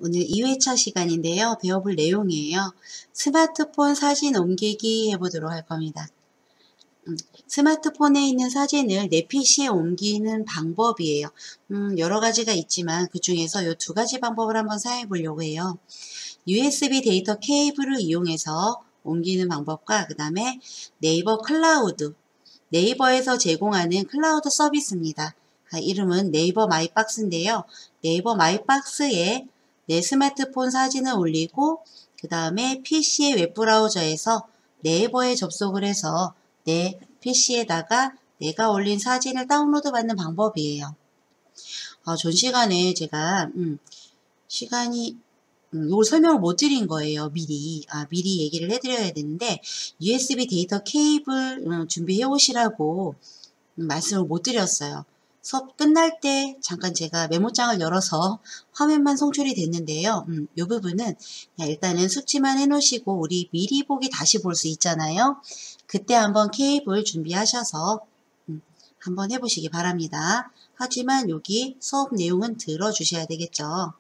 오늘 2회차 시간인데요. 배워볼 내용이에요. 스마트폰 사진 옮기기 해보도록 할 겁니다. 스마트폰에 있는 사진을 내 PC에 옮기는 방법이에요. 여러 가지가 있지만 그 중에서 이 두 가지 방법을 한번 사용해 보려고 해요. USB 데이터 케이블을 이용해서 옮기는 방법과 그 다음에 네이버 클라우드, 네이버에서 제공하는 클라우드 서비스입니다. 이름은 네이버 마이박스인데요. 네이버 마이박스에 내 스마트폰 사진을 올리고 그 다음에 PC의 웹브라우저에서 네이버에 접속을 해서 내 PC에다가 내가 올린 사진을 다운로드 받는 방법이에요. 전 시간에 제가 시간이 이걸 설명을 못 드린 거예요. 미리 얘기를 해드려야 되는데 USB 데이터 케이블 준비해 오시라고 말씀을 못 드렸어요. 수업 끝날 때 잠깐 제가 메모장을 열어서 화면만 송출이 됐는데요. 이 부분은 일단은 숙지만 해놓으시고 우리 미리 보기 다시 볼 수 있잖아요. 그때 한번 케이블 준비하셔서 한번 해보시기 바랍니다. 하지만 여기 수업 내용은 들어주셔야 되겠죠.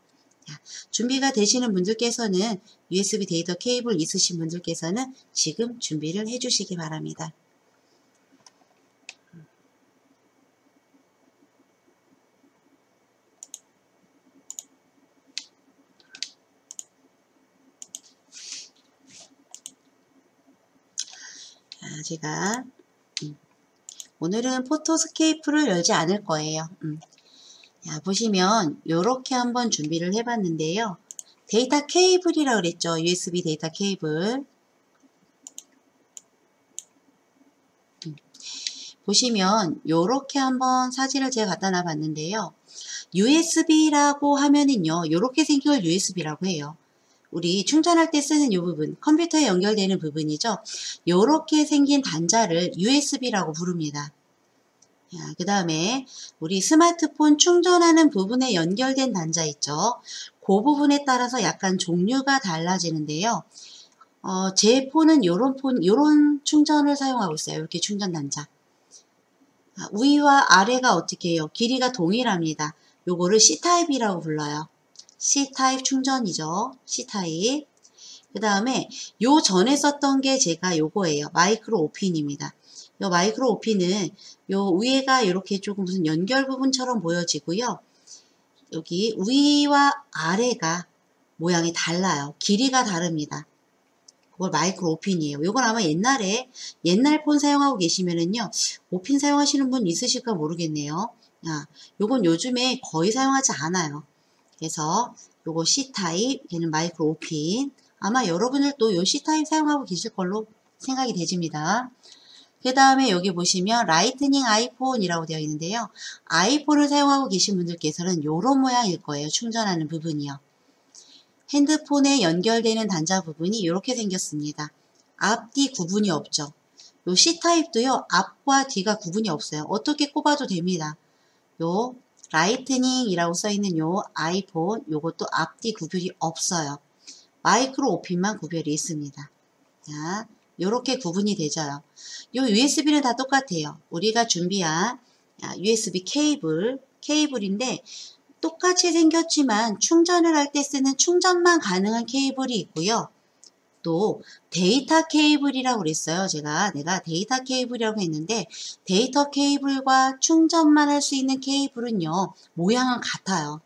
준비가 되시는 분들께서는 USB 데이터 케이블 있으신 분들께서는 지금 준비를 해주시기 바랍니다. 제가 오늘은 포토스케이프를 열지 않을 거예요. 보시면 이렇게 한번 준비를 해봤는데요. 데이터 케이블이라고 그랬죠. USB 데이터 케이블. 보시면 이렇게 한번 사진을 제가 갖다 놔 봤는데요. USB라고 하면은요. 이렇게 생긴 걸 USB라고 해요. 우리 충전할 때 쓰는 이 부분, 컴퓨터에 연결되는 부분이죠. 이렇게 생긴 단자를 USB라고 부릅니다. 그 다음에 우리 스마트폰 충전하는 부분에 연결된 단자 있죠. 그 부분에 따라서 약간 종류가 달라지는데요. 제 폰은 요런 충전을 사용하고 있어요. 이렇게 충전 단자. 위와 아래가 어떻게 해요? 길이가 동일합니다. 요거를 C타입이라고 불러요. C타입 충전이죠. C타입. 그 다음에 요 전에 썼던 게 제가 요거예요. 마이크로 오핀입니다. 요 마이크로 오핀은 요 위에가 이렇게 조금 무슨 연결 부분처럼 보여지고요. 여기 위와 아래가 모양이 달라요. 길이가 다릅니다. 그걸 마이크로 오핀이에요. 요건 아마 옛날 폰 사용하고 계시면은요. 오핀 사용하시는 분 있으실까 모르겠네요. 요건 요즘에 거의 사용하지 않아요. 그래서 요거 C타입, 얘는 마이크로 오핀. 아마 여러분들도 요 C타입 사용하고 계실 걸로 생각이 되집니다. 그 다음에 여기 보시면 라이트닝 아이폰이라고 되어 있는데요. 아이폰을 사용하고 계신 분들께서는 요런 모양일 거예요. 충전하는 부분이요. 핸드폰에 연결되는 단자 부분이 이렇게 생겼습니다. 앞뒤 구분이 없죠. 요 C타입도요. 앞과 뒤가 구분이 없어요. 어떻게 꼽아도 됩니다. 요 라이트닝이라고 써있는 요 아이폰 요것도 앞뒤 구별이 없어요. 마이크로 오핀만 구별이 있습니다. 자, 요렇게 구분이 되죠. 요 USB는 다 똑같아요. 우리가 준비한 USB 케이블인데 똑같이 생겼지만 충전을 할 때 쓰는 충전만 가능한 케이블이 있고요. 또 데이터 케이블이라고 그랬어요. 내가 데이터 케이블이라고 했는데 데이터 케이블과 충전만 할 수 있는 케이블은요. 모양은 같아요.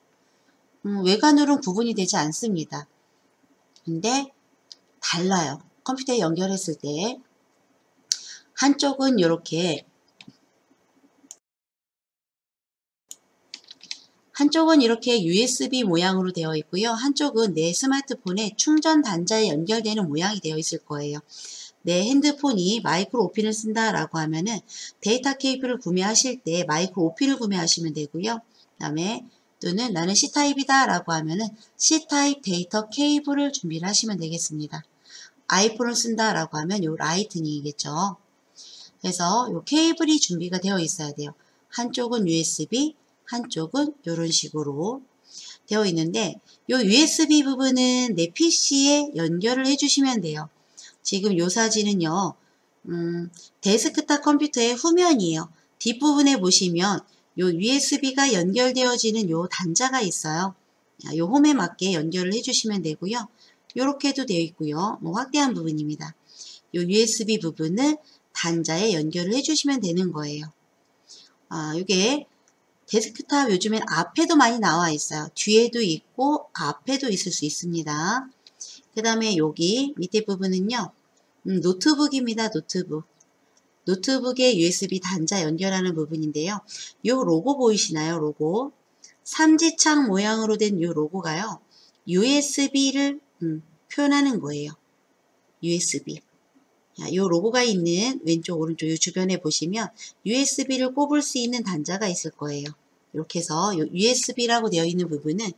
외관으로는 구분이 되지 않습니다. 근데 달라요. 컴퓨터에 연결했을 때 한쪽은 이렇게 USB 모양으로 되어 있고요. 한쪽은 내 스마트폰에 충전 단자에 연결되는 모양이 되어 있을 거예요. 내 핸드폰이 마이크로 오핀을 쓴다라고 하면은 데이터 케이블을 구매하실 때 마이크로 오핀을 구매하시면 되고요. 그 다음에 또는 나는 C타입이다 라고 하면은 C타입 데이터 케이블을 준비를 하시면 되겠습니다. 아이폰을 쓴다라고 하면 요 라이트닝이겠죠. 그래서 요 케이블이 준비가 되어 있어야 돼요. 한쪽은 USB, 한쪽은 이런 식으로 되어 있는데 요 USB 부분은 내 PC에 연결을 해주시면 돼요. 지금 요 사진은요. 데스크탑 컴퓨터의 후면이에요. 뒷부분에 보시면 요 USB가 연결되어지는 요 단자가 있어요. 요 홈에 맞게 연결을 해주시면 되고요. 요렇게도 되어 있고요. 뭐 확대한 부분입니다. 요 USB 부분을 단자에 연결을 해주시면 되는 거예요. 요게 데스크탑 요즘엔 앞에도 많이 나와 있어요. 뒤에도 있고 앞에도 있을 수 있습니다. 그 다음에 여기 밑에 부분은요. 노트북입니다. 노트북. 노트북에 USB 단자 연결하는 부분인데요. 요 로고 보이시나요? 로고. 삼지창 모양으로 된 요 로고가요. USB를 표현하는 거예요. USB. 요 로고가 있는 왼쪽 오른쪽 요 주변에 보시면 USB를 꼽을 수 있는 단자가 있을 거예요. 이렇게 해서 요 USB라고 되어 있는 부분은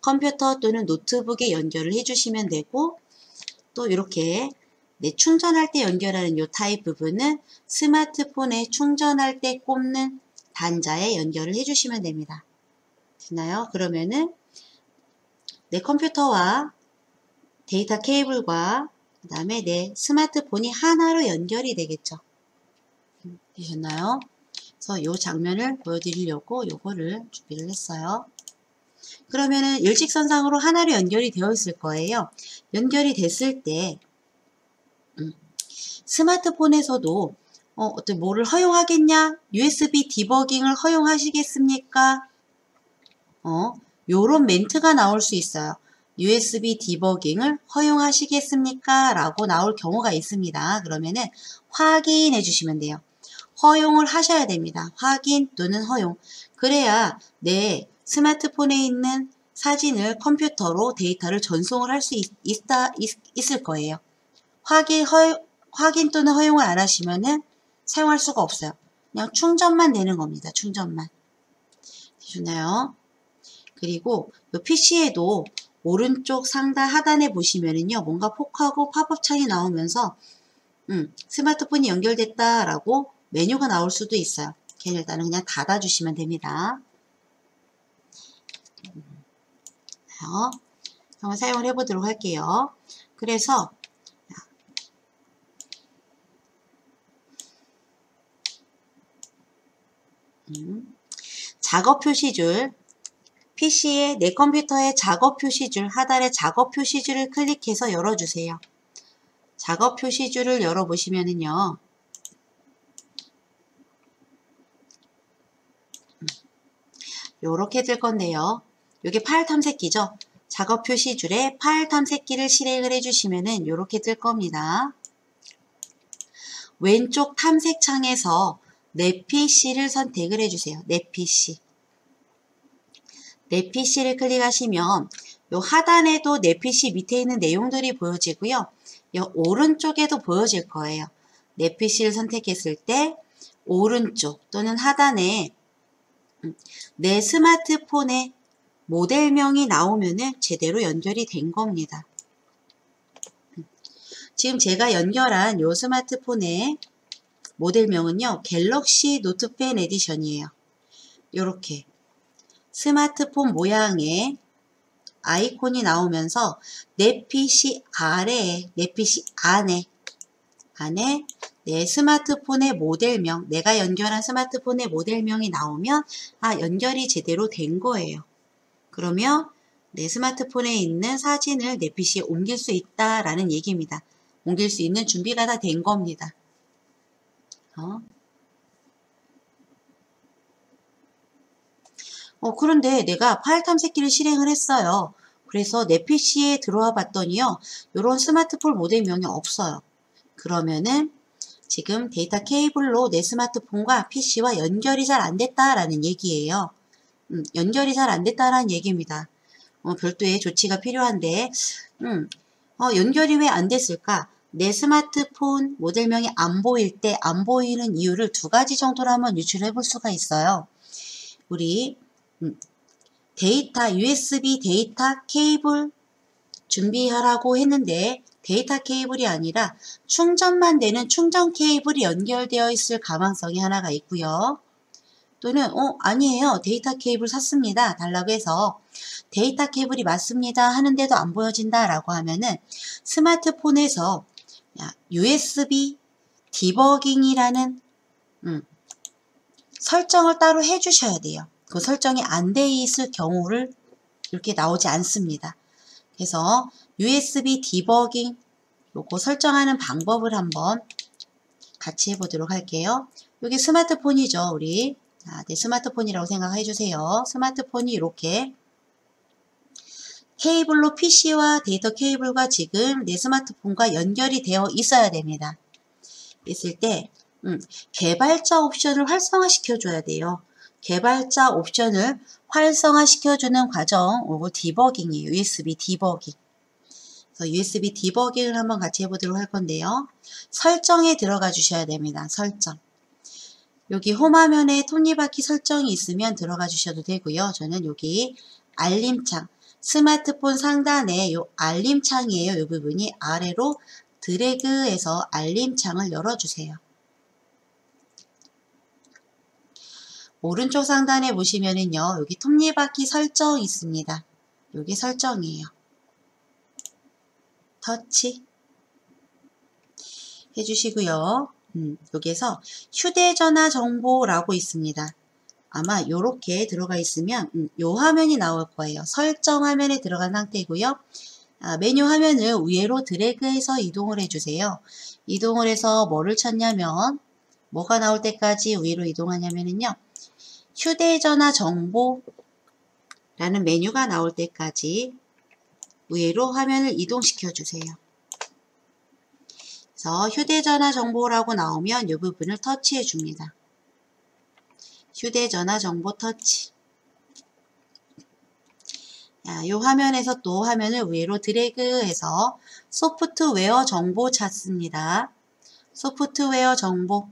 컴퓨터 또는 노트북에 연결을 해주시면 되고, 또 이렇게 충전할 때 연결하는 요 타입 부분은 스마트폰에 충전할 때 꼽는 단자에 연결을 해주시면 됩니다. 됐나요? 그러면은 내 컴퓨터와 데이터 케이블과 그 다음에 내 스마트폰이 하나로 연결이 되겠죠. 되셨나요? 그래서 이 장면을 보여드리려고 요거를 준비를 했어요. 그러면은 일직선상으로 하나로 연결이 되어 있을 거예요. 연결이 됐을 때 스마트폰에서도 어떤 뭐를 허용하겠냐? USB 디버깅을 허용하시겠습니까? 요런 멘트가 나올 수 있어요. USB 디버깅을 허용하시겠습니까? 라고 나올 경우가 있습니다. 그러면은 확인해 주시면 돼요. 허용을 하셔야 됩니다. 확인 또는 허용. 그래야 내 스마트폰에 있는 사진을 컴퓨터로 데이터를 전송을 할 수 있을 거예요. 확인 또는 허용을 안 하시면은 사용할 수가 없어요. 그냥 충전만 되는 겁니다. 충전만. 되셨나요? 그리고 이 PC에도 오른쪽 상단 하단에 보시면은요, 뭔가 폭하고 팝업 창이 나오면서 스마트폰이 연결됐다라고 메뉴가 나올 수도 있어요. 걔는 일단은 그냥 닫아주시면 됩니다. 한번 사용을 해보도록 할게요. 그래서 작업 표시줄, PC의 내 컴퓨터의 작업 표시줄, 하단에 작업 표시줄을 클릭해서 열어주세요. 작업 표시줄을 열어보시면은요, 요렇게 뜰 건데요. 요게 파일 탐색기죠. 작업 표시줄에 파일 탐색기를 실행을 해주시면은 요렇게 뜰 겁니다. 왼쪽 탐색창에서 내 PC를 선택을 해주세요. 내 PC. 내 PC를 클릭하시면 요 하단에도 내 PC 밑에 있는 내용들이 보여지고요. 요 오른쪽에도 보여질 거예요. 내 PC를 선택했을 때 오른쪽 또는 하단에 내 스마트폰의 모델명이 나오면은 제대로 연결이 된 겁니다. 지금 제가 연결한 요 스마트폰의 모델명은요, 갤럭시 노트펜 에디션이에요. 요렇게 스마트폰 모양의 아이콘이 나오면서 내 PC 아래에, 내 PC 안에 내 스마트폰의 모델명, 내가 연결한 스마트폰의 모델명이 나오면 연결이 제대로 된 거예요. 그러면 내 스마트폰에 있는 사진을 내 PC에 옮길 수 있다라는 얘기입니다. 옮길 수 있는 준비가 다 된 겁니다. 그런데 내가 파일 탐색기를 실행을 했어요. 그래서 내 PC에 들어와 봤더니요, 이런 스마트폰 모델명이 없어요. 그러면은 지금 데이터 케이블로 내 스마트폰과 PC와 연결이 잘 안 됐다라는 얘기예요. 연결이 잘 안 됐다라는 얘기입니다. 별도의 조치가 필요한데, 연결이 왜 안 됐을까? 내 스마트폰 모델명이 안 보일 때 안 보이는 이유를 두 가지 정도로 한번 유출해 볼 수가 있어요. 우리 USB 데이터 케이블 준비하라고 했는데 데이터 케이블이 아니라 충전만 되는 충전 케이블이 연결되어 있을 가망성이 하나가 있고요. 또는 아니에요. 데이터 케이블 샀습니다. 달라고 해서 데이터 케이블이 맞습니다. 하는데도 안 보여진다 라고 하면은 스마트폰에서 USB 디버깅이라는 설정을 따로 해주셔야 돼요. 그 설정이 안 돼 있을 경우를 이렇게 나오지 않습니다. 그래서 USB 디버깅 요거 설정하는 방법을 한번 같이 해보도록 할게요. 여기 스마트폰이죠, 우리. 네, 스마트폰이라고 생각해 주세요. 스마트폰이 이렇게 케이블로 PC와 데이터 케이블과 지금 내 스마트폰과 연결이 되어 있어야 됩니다. 있을 때 개발자 옵션을 활성화시켜 줘야 돼요. 개발자 옵션을 활성화시켜 주는 과정, 이거 디버깅이에요. USB 디버깅. 그래서 USB 디버깅을 한번 같이 해보도록 할 건데요. 설정에 들어가 주셔야 됩니다. 설정. 여기 홈화면에 톱니바퀴 설정이 있으면 들어가 주셔도 되고요. 저는 여기 알림창, 스마트폰 상단에 요 알림창이에요. 이 부분이 아래로 드래그해서 알림창을 열어주세요. 오른쪽 상단에 보시면은요, 여기 톱니바퀴 설정 있습니다. 여기 설정이에요. 터치 해주시고요. 여기에서 휴대전화 정보라고 있습니다. 아마 이렇게 들어가 있으면 이 화면이 나올 거예요. 설정 화면에 들어간 상태고요. 메뉴 화면을 위로 드래그해서 이동을 해주세요. 이동을 해서 뭐를 찾냐면 뭐가 나올 때까지 위로 이동하냐면요. 휴대전화 정보라는 메뉴가 나올 때까지 위로 화면을 이동시켜 주세요. 그래서 휴대전화 정보라고 나오면 이 부분을 터치해 줍니다. 휴대전화 정보 터치. 이 화면에서 또 화면을 위로 드래그해서 소프트웨어 정보 찾습니다. 소프트웨어 정보.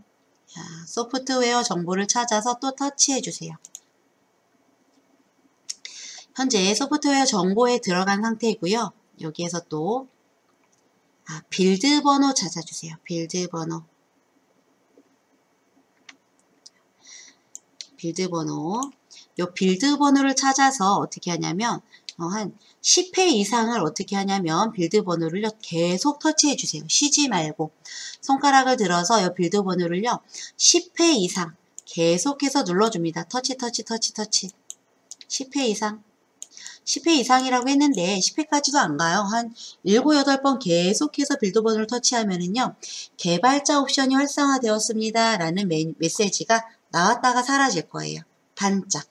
소프트웨어 정보를 찾아서 또 터치해 주세요. 현재 소프트웨어 정보에 들어간 상태이고요. 여기에서 또 빌드 번호 찾아주세요. 빌드 번호. 빌드 번호. 요 빌드 번호를 찾아서 어떻게 하냐면 한 10회 이상을 어떻게 하냐면 빌드 번호를요 계속 터치해 주세요. 쉬지 말고 손가락을 들어서 요 빌드 번호를요 10회 이상 계속해서 눌러줍니다. 터치 터치 터치 터치 10회 이상 10회 이상이라고 했는데 10회까지도 안 가요. 한 7, 8번 계속해서 빌드 번호를 터치하면은요 개발자 옵션이 활성화되었습니다 라는 메시지가 나왔다가 사라질 거예요. 반짝.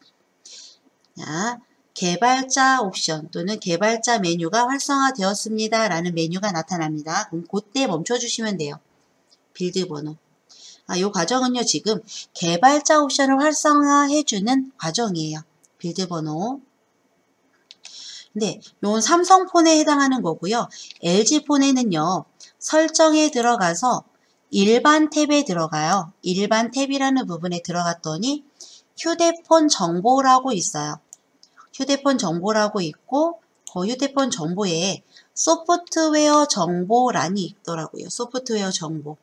자, 개발자 옵션 또는 개발자 메뉴가 활성화되었습니다 라는 메뉴가 나타납니다. 그럼 그때 멈춰주시면 돼요. 빌드 번호. 이 과정은요 지금 개발자 옵션을 활성화해주는 과정이에요. 빌드 번호. 네, 이건 삼성폰에 해당하는 거고요. LG폰에는요 설정에 들어가서 일반 탭에 들어가요. 일반 탭이라는 부분에 들어갔더니 휴대폰 정보라고 있어요. 휴대폰 정보라고 있고 그 휴대폰 정보에 소프트웨어 정보란이 있더라고요. 소프트웨어 정보.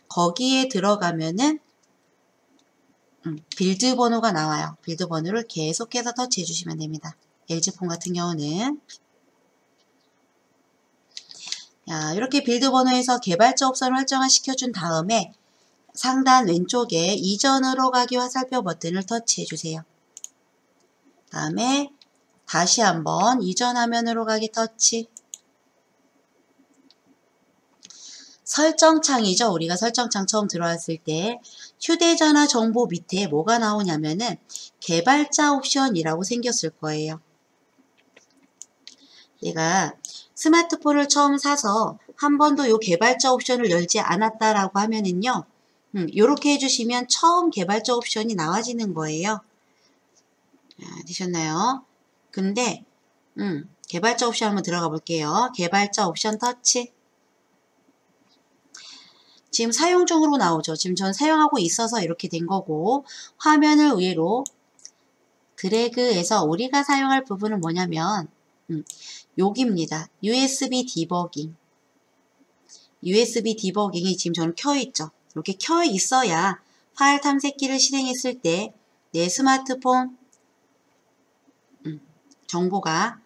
거기에 들어가면은 빌드 번호가 나와요. 빌드 번호를 계속해서 터치해 주시면 됩니다. LG폰 같은 경우는 이렇게 빌드 번호에서 개발자 옵션을 활성화 시켜준 다음에 상단 왼쪽에 이전으로 가기 화살표 버튼을 터치해 주세요. 다음에 다시 한번 이전 화면으로 가기 터치. 설정창이죠. 우리가 설정창 처음 들어왔을 때 휴대전화 정보 밑에 뭐가 나오냐면은 개발자 옵션이라고 생겼을 거예요. 내가 스마트폰을 처음 사서 한 번도 요 개발자 옵션을 열지 않았다라고 하면은요. 요렇게 해주시면 처음 개발자 옵션이 나와지는 거예요. 되셨나요? 근데 개발자 옵션 한번 들어가 볼게요. 개발자 옵션 터치. 지금 사용 중으로 나오죠. 지금 전 사용하고 있어서 이렇게 된 거고 화면을 위로 드래그해서 우리가 사용할 부분은 뭐냐면 여기입니다. USB 디버깅. USB 디버깅이 지금 저는 켜 있죠. 이렇게 켜 있어야 파일 탐색기를 실행했을 때 내 스마트폰 정보가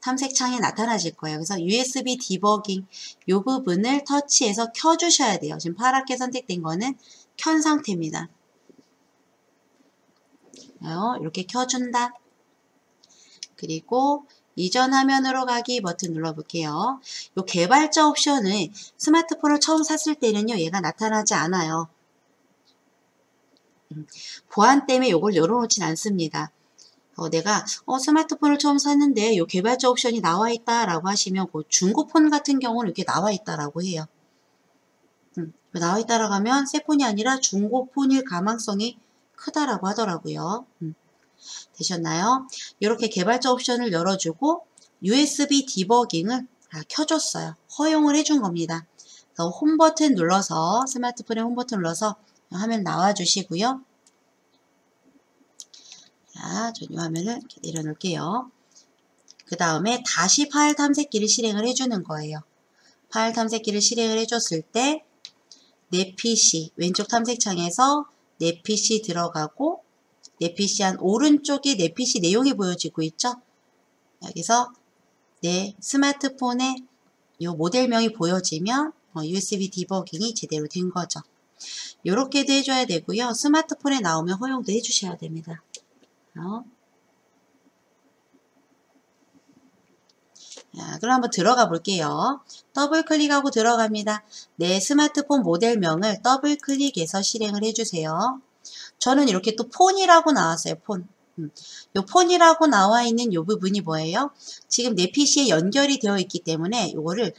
탐색창에 나타나질 거예요. 그래서 USB 디버깅 이 부분을 터치해서 켜주셔야 돼요. 지금 파랗게 선택된 거는 켠 상태입니다. 이렇게 켜준다. 그리고 이전 화면으로 가기 버튼 눌러볼게요. 요 개발자 옵션은 스마트폰을 처음 샀을 때는요, 얘가 나타나지 않아요. 보안 때문에 요걸 열어놓진 않습니다. 내가 스마트폰을 처음 샀는데 요 개발자 옵션이 나와 있다라고 하시면 그 중고폰 같은 경우는 이렇게 나와 있다라고 해요. 나와 있다라고 하면 새 폰이 아니라 중고폰일 가망성이 크다라고 하더라고요. 되셨나요? 이렇게 개발자 옵션을 열어주고 USB 디버깅을 켜줬어요. 허용을 해준 겁니다. 그래서 홈 버튼 눌러서 스마트폰의 홈 버튼 눌러서 화면 나와주시고요. 자, 전 이 화면을 이렇게 내려놓을게요. 그 다음에 다시 파일 탐색기를 실행을 해주는 거예요. 파일 탐색기를 실행을 해줬을 때 내 PC 왼쪽 탐색창에서 내 PC 들어가고 내 PC 한 오른쪽에 내 PC 내용이 보여지고 있죠. 여기서 내 스마트폰의 이 모델명이 보여지면 USB 디버깅이 제대로 된 거죠. 이렇게도 해줘야 되고요. 스마트폰에 나오면 허용도 해주셔야 됩니다. 자, 그럼 한번 들어가 볼게요. 더블 클릭하고 들어갑니다. 내 스마트폰 모델명을 더블 클릭해서 실행을 해주세요. 저는 이렇게 또 폰이라고 나왔어요. 폰. 요 폰이라고 나와 있는 요 부분이 뭐예요? 지금 내 PC에 연결이 되어 있기 때문에 요거를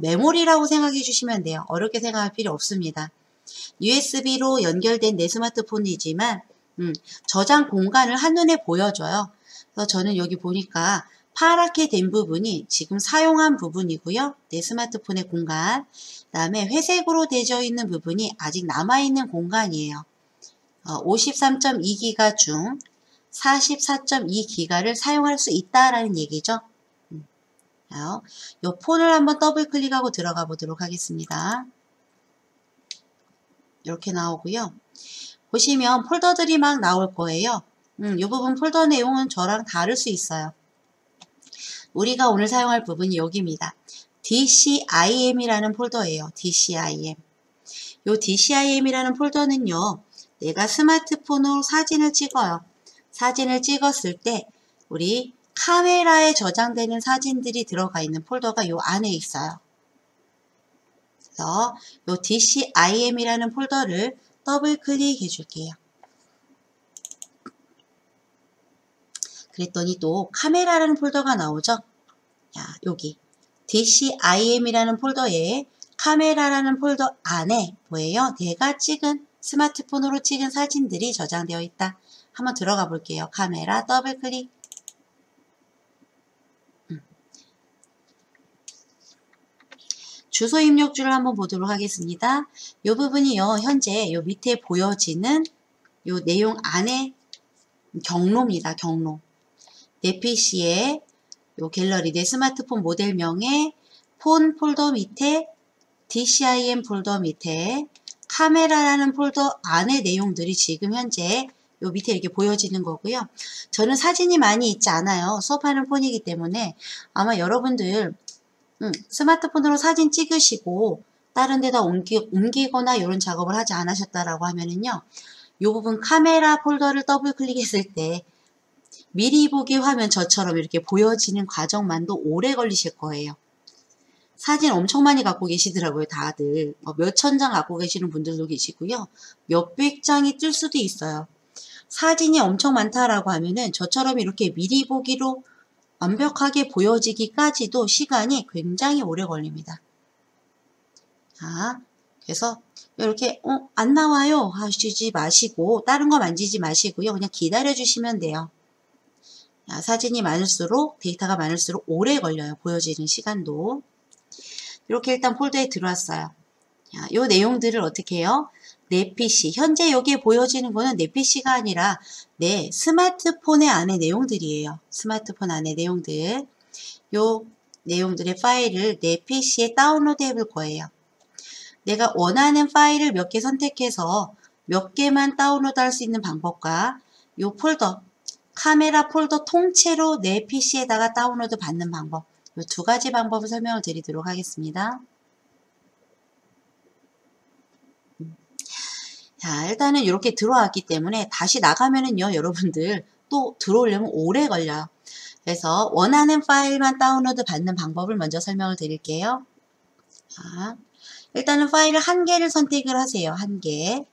메모리라고 생각해 주시면 돼요. 어렵게 생각할 필요 없습니다. USB로 연결된 내 스마트폰이지만 저장 공간을 한눈에 보여줘요. 그래서 저는 여기 보니까 파랗게 된 부분이 지금 사용한 부분이고요. 내 스마트폰의 공간. 그 다음에 회색으로 되어 있는 부분이 아직 남아있는 공간이에요. 53.2기가 중 44.2기가를 사용할 수 있다라는 얘기죠. 이 폰을 한번 더블 클릭하고 들어가 보도록 하겠습니다. 이렇게 나오고요. 보시면 폴더들이 막 나올 거예요. 이 부분 폴더 내용은 저랑 다를 수 있어요. 우리가 오늘 사용할 부분이 여기입니다. DCIM이라는 폴더예요. DCIM. 이 DCIM이라는 폴더는요. 내가 스마트폰으로 사진을 찍어요. 사진을 찍었을 때 우리 카메라에 저장되는 사진들이 들어가 있는 폴더가 이 안에 있어요. 그래서 이 DCIM이라는 폴더를 더블 클릭해 줄게요. 그랬더니 또 카메라라는 폴더가 나오죠. 자, 여기 DCIM이라는 폴더에 카메라라는 폴더 안에 뭐예요? 내가 찍은 스마트폰으로 찍은 사진들이 저장되어 있다. 한번 들어가 볼게요. 카메라 더블 클릭. 주소 입력줄을 한번 보도록 하겠습니다. 이 부분이요. 현재 요 밑에 보여지는 요 내용 안에 경로입니다. 경로. 내 PC에 요 갤러리 내 스마트폰 모델명에 폰 폴더 밑에 DCIM 폴더 밑에 카메라라는 폴더 안의 내용들이 지금 현재 요 밑에 이렇게 보여지는 거고요. 저는 사진이 많이 있지 않아요. 수업하는 폰이기 때문에 아마 여러분들 스마트폰으로 사진 찍으시고 다른 데다 옮기거나 이런 작업을 하지 않으셨다라고 하면은요. 이 부분 카메라 폴더를 더블 클릭했을 때 미리 보기 화면 저처럼 이렇게 보여지는 과정만도 오래 걸리실 거예요. 사진 엄청 많이 갖고 계시더라고요. 다들 몇천 장 갖고 계시는 분들도 계시고요. 몇백 장이 뜰 수도 있어요. 사진이 엄청 많다라고 하면은 저처럼 이렇게 미리 보기로 완벽하게 보여지기까지도 시간이 굉장히 오래 걸립니다. 자, 그래서 이렇게 안 나와요 하시지 마시고 다른 거 만지지 마시고요. 그냥 기다려 주시면 돼요. 자, 사진이 많을수록 데이터가 많을수록 오래 걸려요. 보여지는 시간도. 이렇게 일단 폴더에 들어왔어요. 자, 요 내용들을 어떻게 해요? 내 PC, 현재 여기에 보여지는 거는 내 PC가 아니라 내 스마트폰의 안에 내용들이에요. 스마트폰 안에 내용들. 요 내용들의 파일을 내 PC에 다운로드 해볼 거예요. 내가 원하는 파일을 몇 개 선택해서 몇 개만 다운로드 할 수 있는 방법과 요 폴더, 카메라 폴더 통째로 내 PC에다가 다운로드 받는 방법, 이 두 가지 방법을 설명을 드리도록 하겠습니다. 자, 일단은 이렇게 들어왔기 때문에 다시 나가면은요, 여러분들 또 들어오려면 오래 걸려요. 그래서 원하는 파일만 다운로드 받는 방법을 먼저 설명을 드릴게요. 자, 일단은 파일을 한 개를 선택을 하세요. 한 개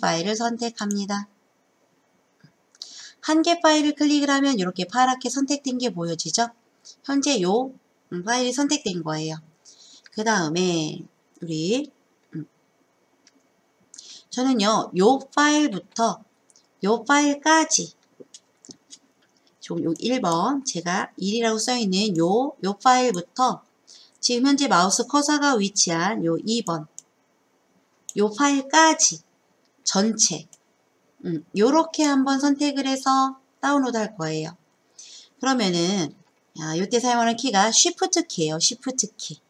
파일을 선택합니다. 한 개 파일을 클릭을 하면 이렇게 파랗게 선택된 게 보여지죠? 현재 요 파일이 선택된 거예요. 그 다음에 우리 저는요 요 파일부터 요 파일까지 요 1번 제가 1이라고 써있는 요 파일부터 지금 현재 마우스 커서가 위치한 요 2번 요 파일까지 전체 요렇게 한번 선택을 해서 다운로드 할 거예요. 그러면은 요때 사용하는 키가 Shift 키예요. Shift 키.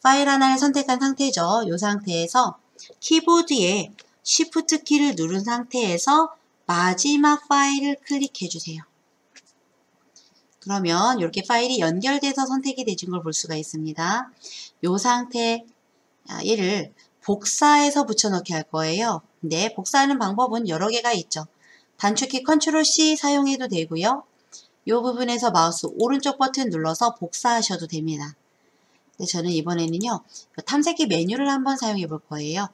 파일 하나를 선택한 상태죠. 요 상태에서 키보드에 Shift 키를 누른 상태에서 마지막 파일을 클릭해 주세요. 그러면 이렇게 파일이 연결돼서 선택이 되는 걸 볼 수가 있습니다. 요 상태 얘를 복사해서 붙여넣기 할 거예요. 근데 복사하는 방법은 여러 개가 있죠. 단축키 Ctrl C 사용해도 되고요. 이 부분에서 마우스 오른쪽 버튼 눌러서 복사하셔도 됩니다. 근데 저는 이번에는요. 탐색기 메뉴를 한번 사용해 볼 거예요.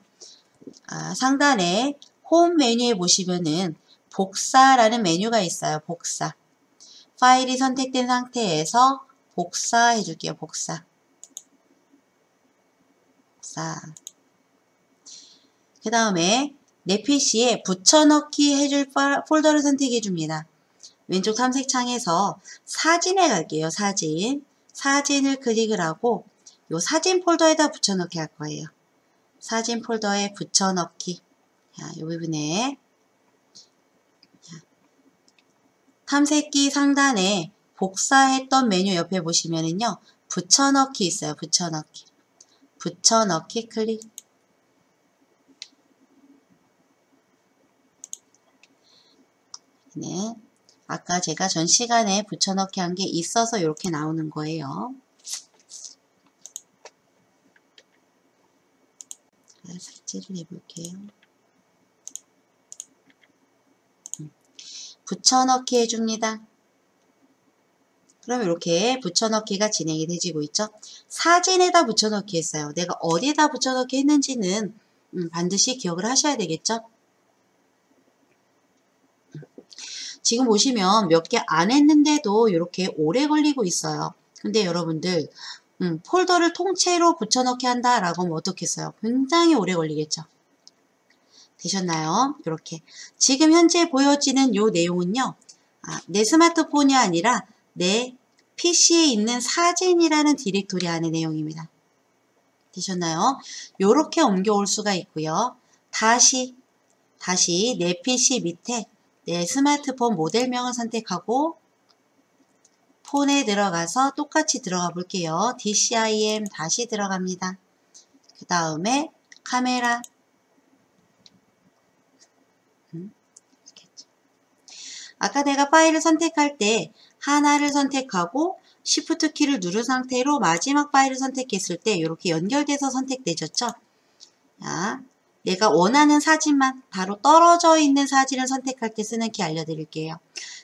상단에 홈 메뉴에 보시면은 복사라는 메뉴가 있어요. 복사. 파일이 선택된 상태에서 복사해 줄게요. 복사. 그 다음에 내 PC에 붙여넣기 해줄 폴더를 선택해 줍니다. 왼쪽 탐색창에서 사진에 갈게요. 사진을 클릭을 하고 요 사진 폴더에다 붙여넣기 할 거예요. 사진 폴더에 붙여넣기. 이 부분에 탐색기 상단에 복사했던 메뉴 옆에 보시면은요. 붙여넣기 있어요. 붙여넣기 클릭. 네. 아까 제가 전 시간에 붙여넣기 한 게 있어서 이렇게 나오는 거예요. 삭제를 해볼게요. 붙여넣기 해줍니다. 그럼 이렇게 붙여넣기가 진행이 되지고 있죠. 사진에다 붙여넣기 했어요. 내가 어디에다 붙여넣기 했는지는 반드시 기억을 하셔야 되겠죠. 지금 보시면 몇 개 안 했는데도 이렇게 오래 걸리고 있어요. 근데 여러분들 폴더를 통째로 붙여넣기 한다라고 하면 어떻겠어요? 굉장히 오래 걸리겠죠. 되셨나요? 이렇게 지금 현재 보여지는 요 내용은요. 내 스마트폰이 아니라 내 PC에 있는 사진이라는 디렉토리 안의 내용입니다. 되셨나요? 이렇게 옮겨올 수가 있고요. 다시 내 PC 밑에 내 스마트폰 모델명을 선택하고 폰에 들어가서 똑같이 들어가 볼게요. DCIM 다시 들어갑니다. 그 다음에 카메라 아까 내가 파일을 선택할 때 하나를 선택하고 Shift 키를 누른 상태로 마지막 파일을 선택했을 때 이렇게 연결돼서 선택되셨죠? 자, 내가 원하는 사진만 바로 떨어져 있는 사진을 선택할 때 쓰는 키 알려드릴게요.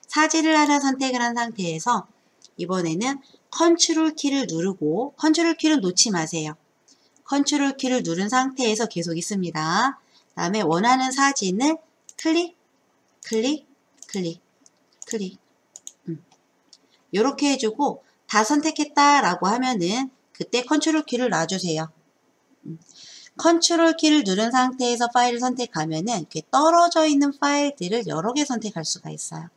사진을 하나 선택을 한 상태에서 이번에는 컨트롤 키를 누르고 컨트롤 키를 놓지 마세요. 컨트롤 키를 누른 상태에서 계속 있습니다. 그 다음에 원하는 사진을 클릭 이렇게 해주고 다 선택했다라고 하면은 그때 컨트롤 키를 놔주세요. 컨트롤 키를 누른 상태에서 파일을 선택하면은 이렇게 떨어져 있는 파일들을 여러 개 선택할 수가 있어요.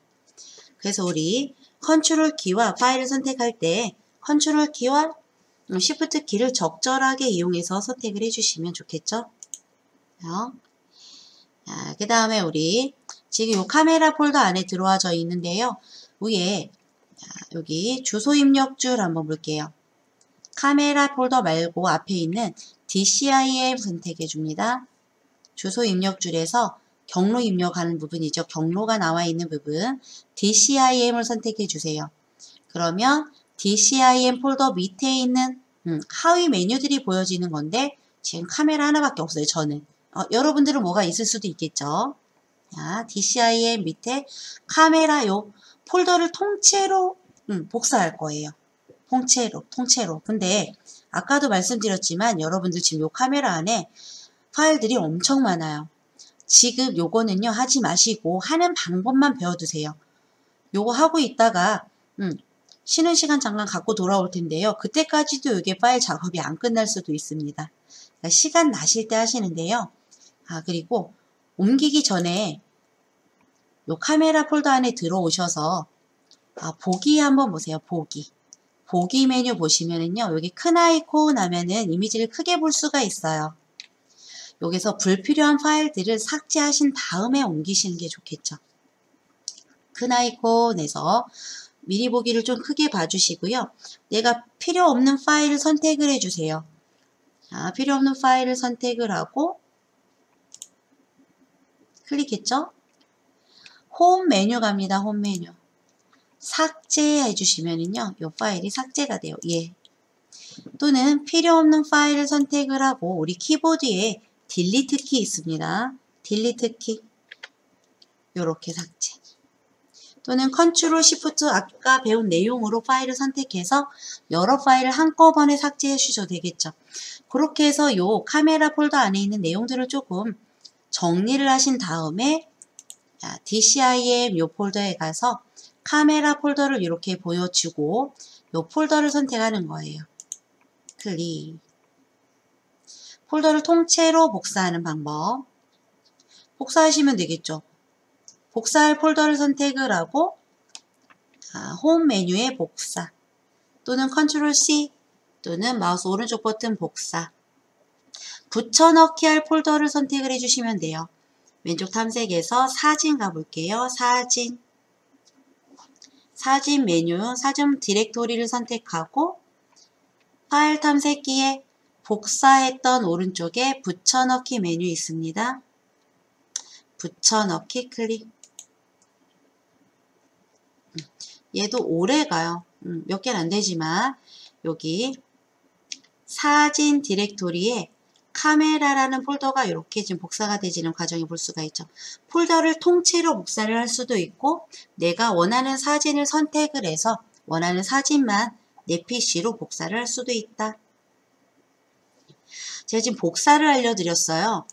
그래서 우리 컨트롤 키와 파일을 선택할 때 컨트롤 키와 Shift 키를 적절하게 이용해서 선택을 해주시면 좋겠죠. 그 다음에 우리 지금 이 카메라 폴더 안에 들어와져 있는데요. 위에 여기 주소 입력줄 한번 볼게요. 카메라 폴더 말고 앞에 있는 DCIM 선택해 줍니다. 주소 입력줄에서 경로 입력하는 부분이죠. 경로가 나와 있는 부분 DCIM을 선택해 주세요. 그러면 DCIM 폴더 밑에 있는 하위 메뉴들이 보여지는 건데 지금 카메라 하나밖에 없어요. 저는. 여러분들은 뭐가 있을 수도 있겠죠. 자, DCIM 밑에 카메라 요 폴더를 통째로 복사할 거예요. 통째로. 근데 아까도 말씀드렸지만 여러분들 지금 요 카메라 안에 파일들이 엄청 많아요. 지금 요거는요 하지 마시고 하는 방법만 배워두세요. 요거 하고 있다가 쉬는 시간 잠깐 갖고 돌아올 텐데요. 그때까지도 이게 파일 작업이 안 끝날 수도 있습니다. 그러니까 시간 나실 때 하시는데요. 그리고 옮기기 전에 요 카메라 폴더 안에 들어오셔서 보기 한번 보세요. 보기 메뉴 보시면은요. 여기 큰 아이콘 하면은 이미지를 크게 볼 수가 있어요. 여기서 불필요한 파일들을 삭제하신 다음에 옮기시는 게 좋겠죠. 큰 아이콘에서 미리 보기를 좀 크게 봐주시고요. 내가 필요 없는 파일을 선택을 해주세요. 필요 없는 파일을 선택을 하고 클릭했죠? 홈 메뉴 갑니다. 홈 메뉴. 삭제해 주시면은요. 이 파일이 삭제가 돼요. 예. 또는 필요 없는 파일을 선택을 하고 우리 키보드에 딜리트 키 있습니다. 딜리트 키. 요렇게 삭제. 또는 컨트롤 시프트 아까 배운 내용으로 파일을 선택해서 여러 파일을 한꺼번에 삭제해 주셔도 되겠죠. 그렇게 해서 요 카메라 폴더 안에 있는 내용들을 조금 정리를 하신 다음에 DCIM 요 폴더에 가서 카메라 폴더를 이렇게 보여주고 요 폴더를 선택하는 거예요. 클릭. 폴더를 통째로 복사하는 방법. 복사하시면 되겠죠. 복사할 폴더를 선택을 하고 홈 메뉴에 복사 또는 컨트롤 C 또는 마우스 오른쪽 버튼 복사. 붙여넣기 할 폴더를 선택을 해주시면 돼요. 왼쪽 탐색에서 사진 가볼게요. 사진 메뉴, 사진 디렉토리를 선택하고 파일 탐색기에 복사했던 오른쪽에 붙여넣기 메뉴 있습니다. 붙여넣기 클릭. 얘도 오래 가요. 몇 개는 안 되지만 여기 사진 디렉토리에 카메라라는 폴더가 이렇게 지금 복사가 되지는 과정을 볼 수가 있죠. 폴더를 통째로 복사를 할 수도 있고 내가 원하는 사진을 선택을 해서 원하는 사진만 내 PC로 복사를 할 수도 있다. 제가 지금 복사를 알려드렸어요.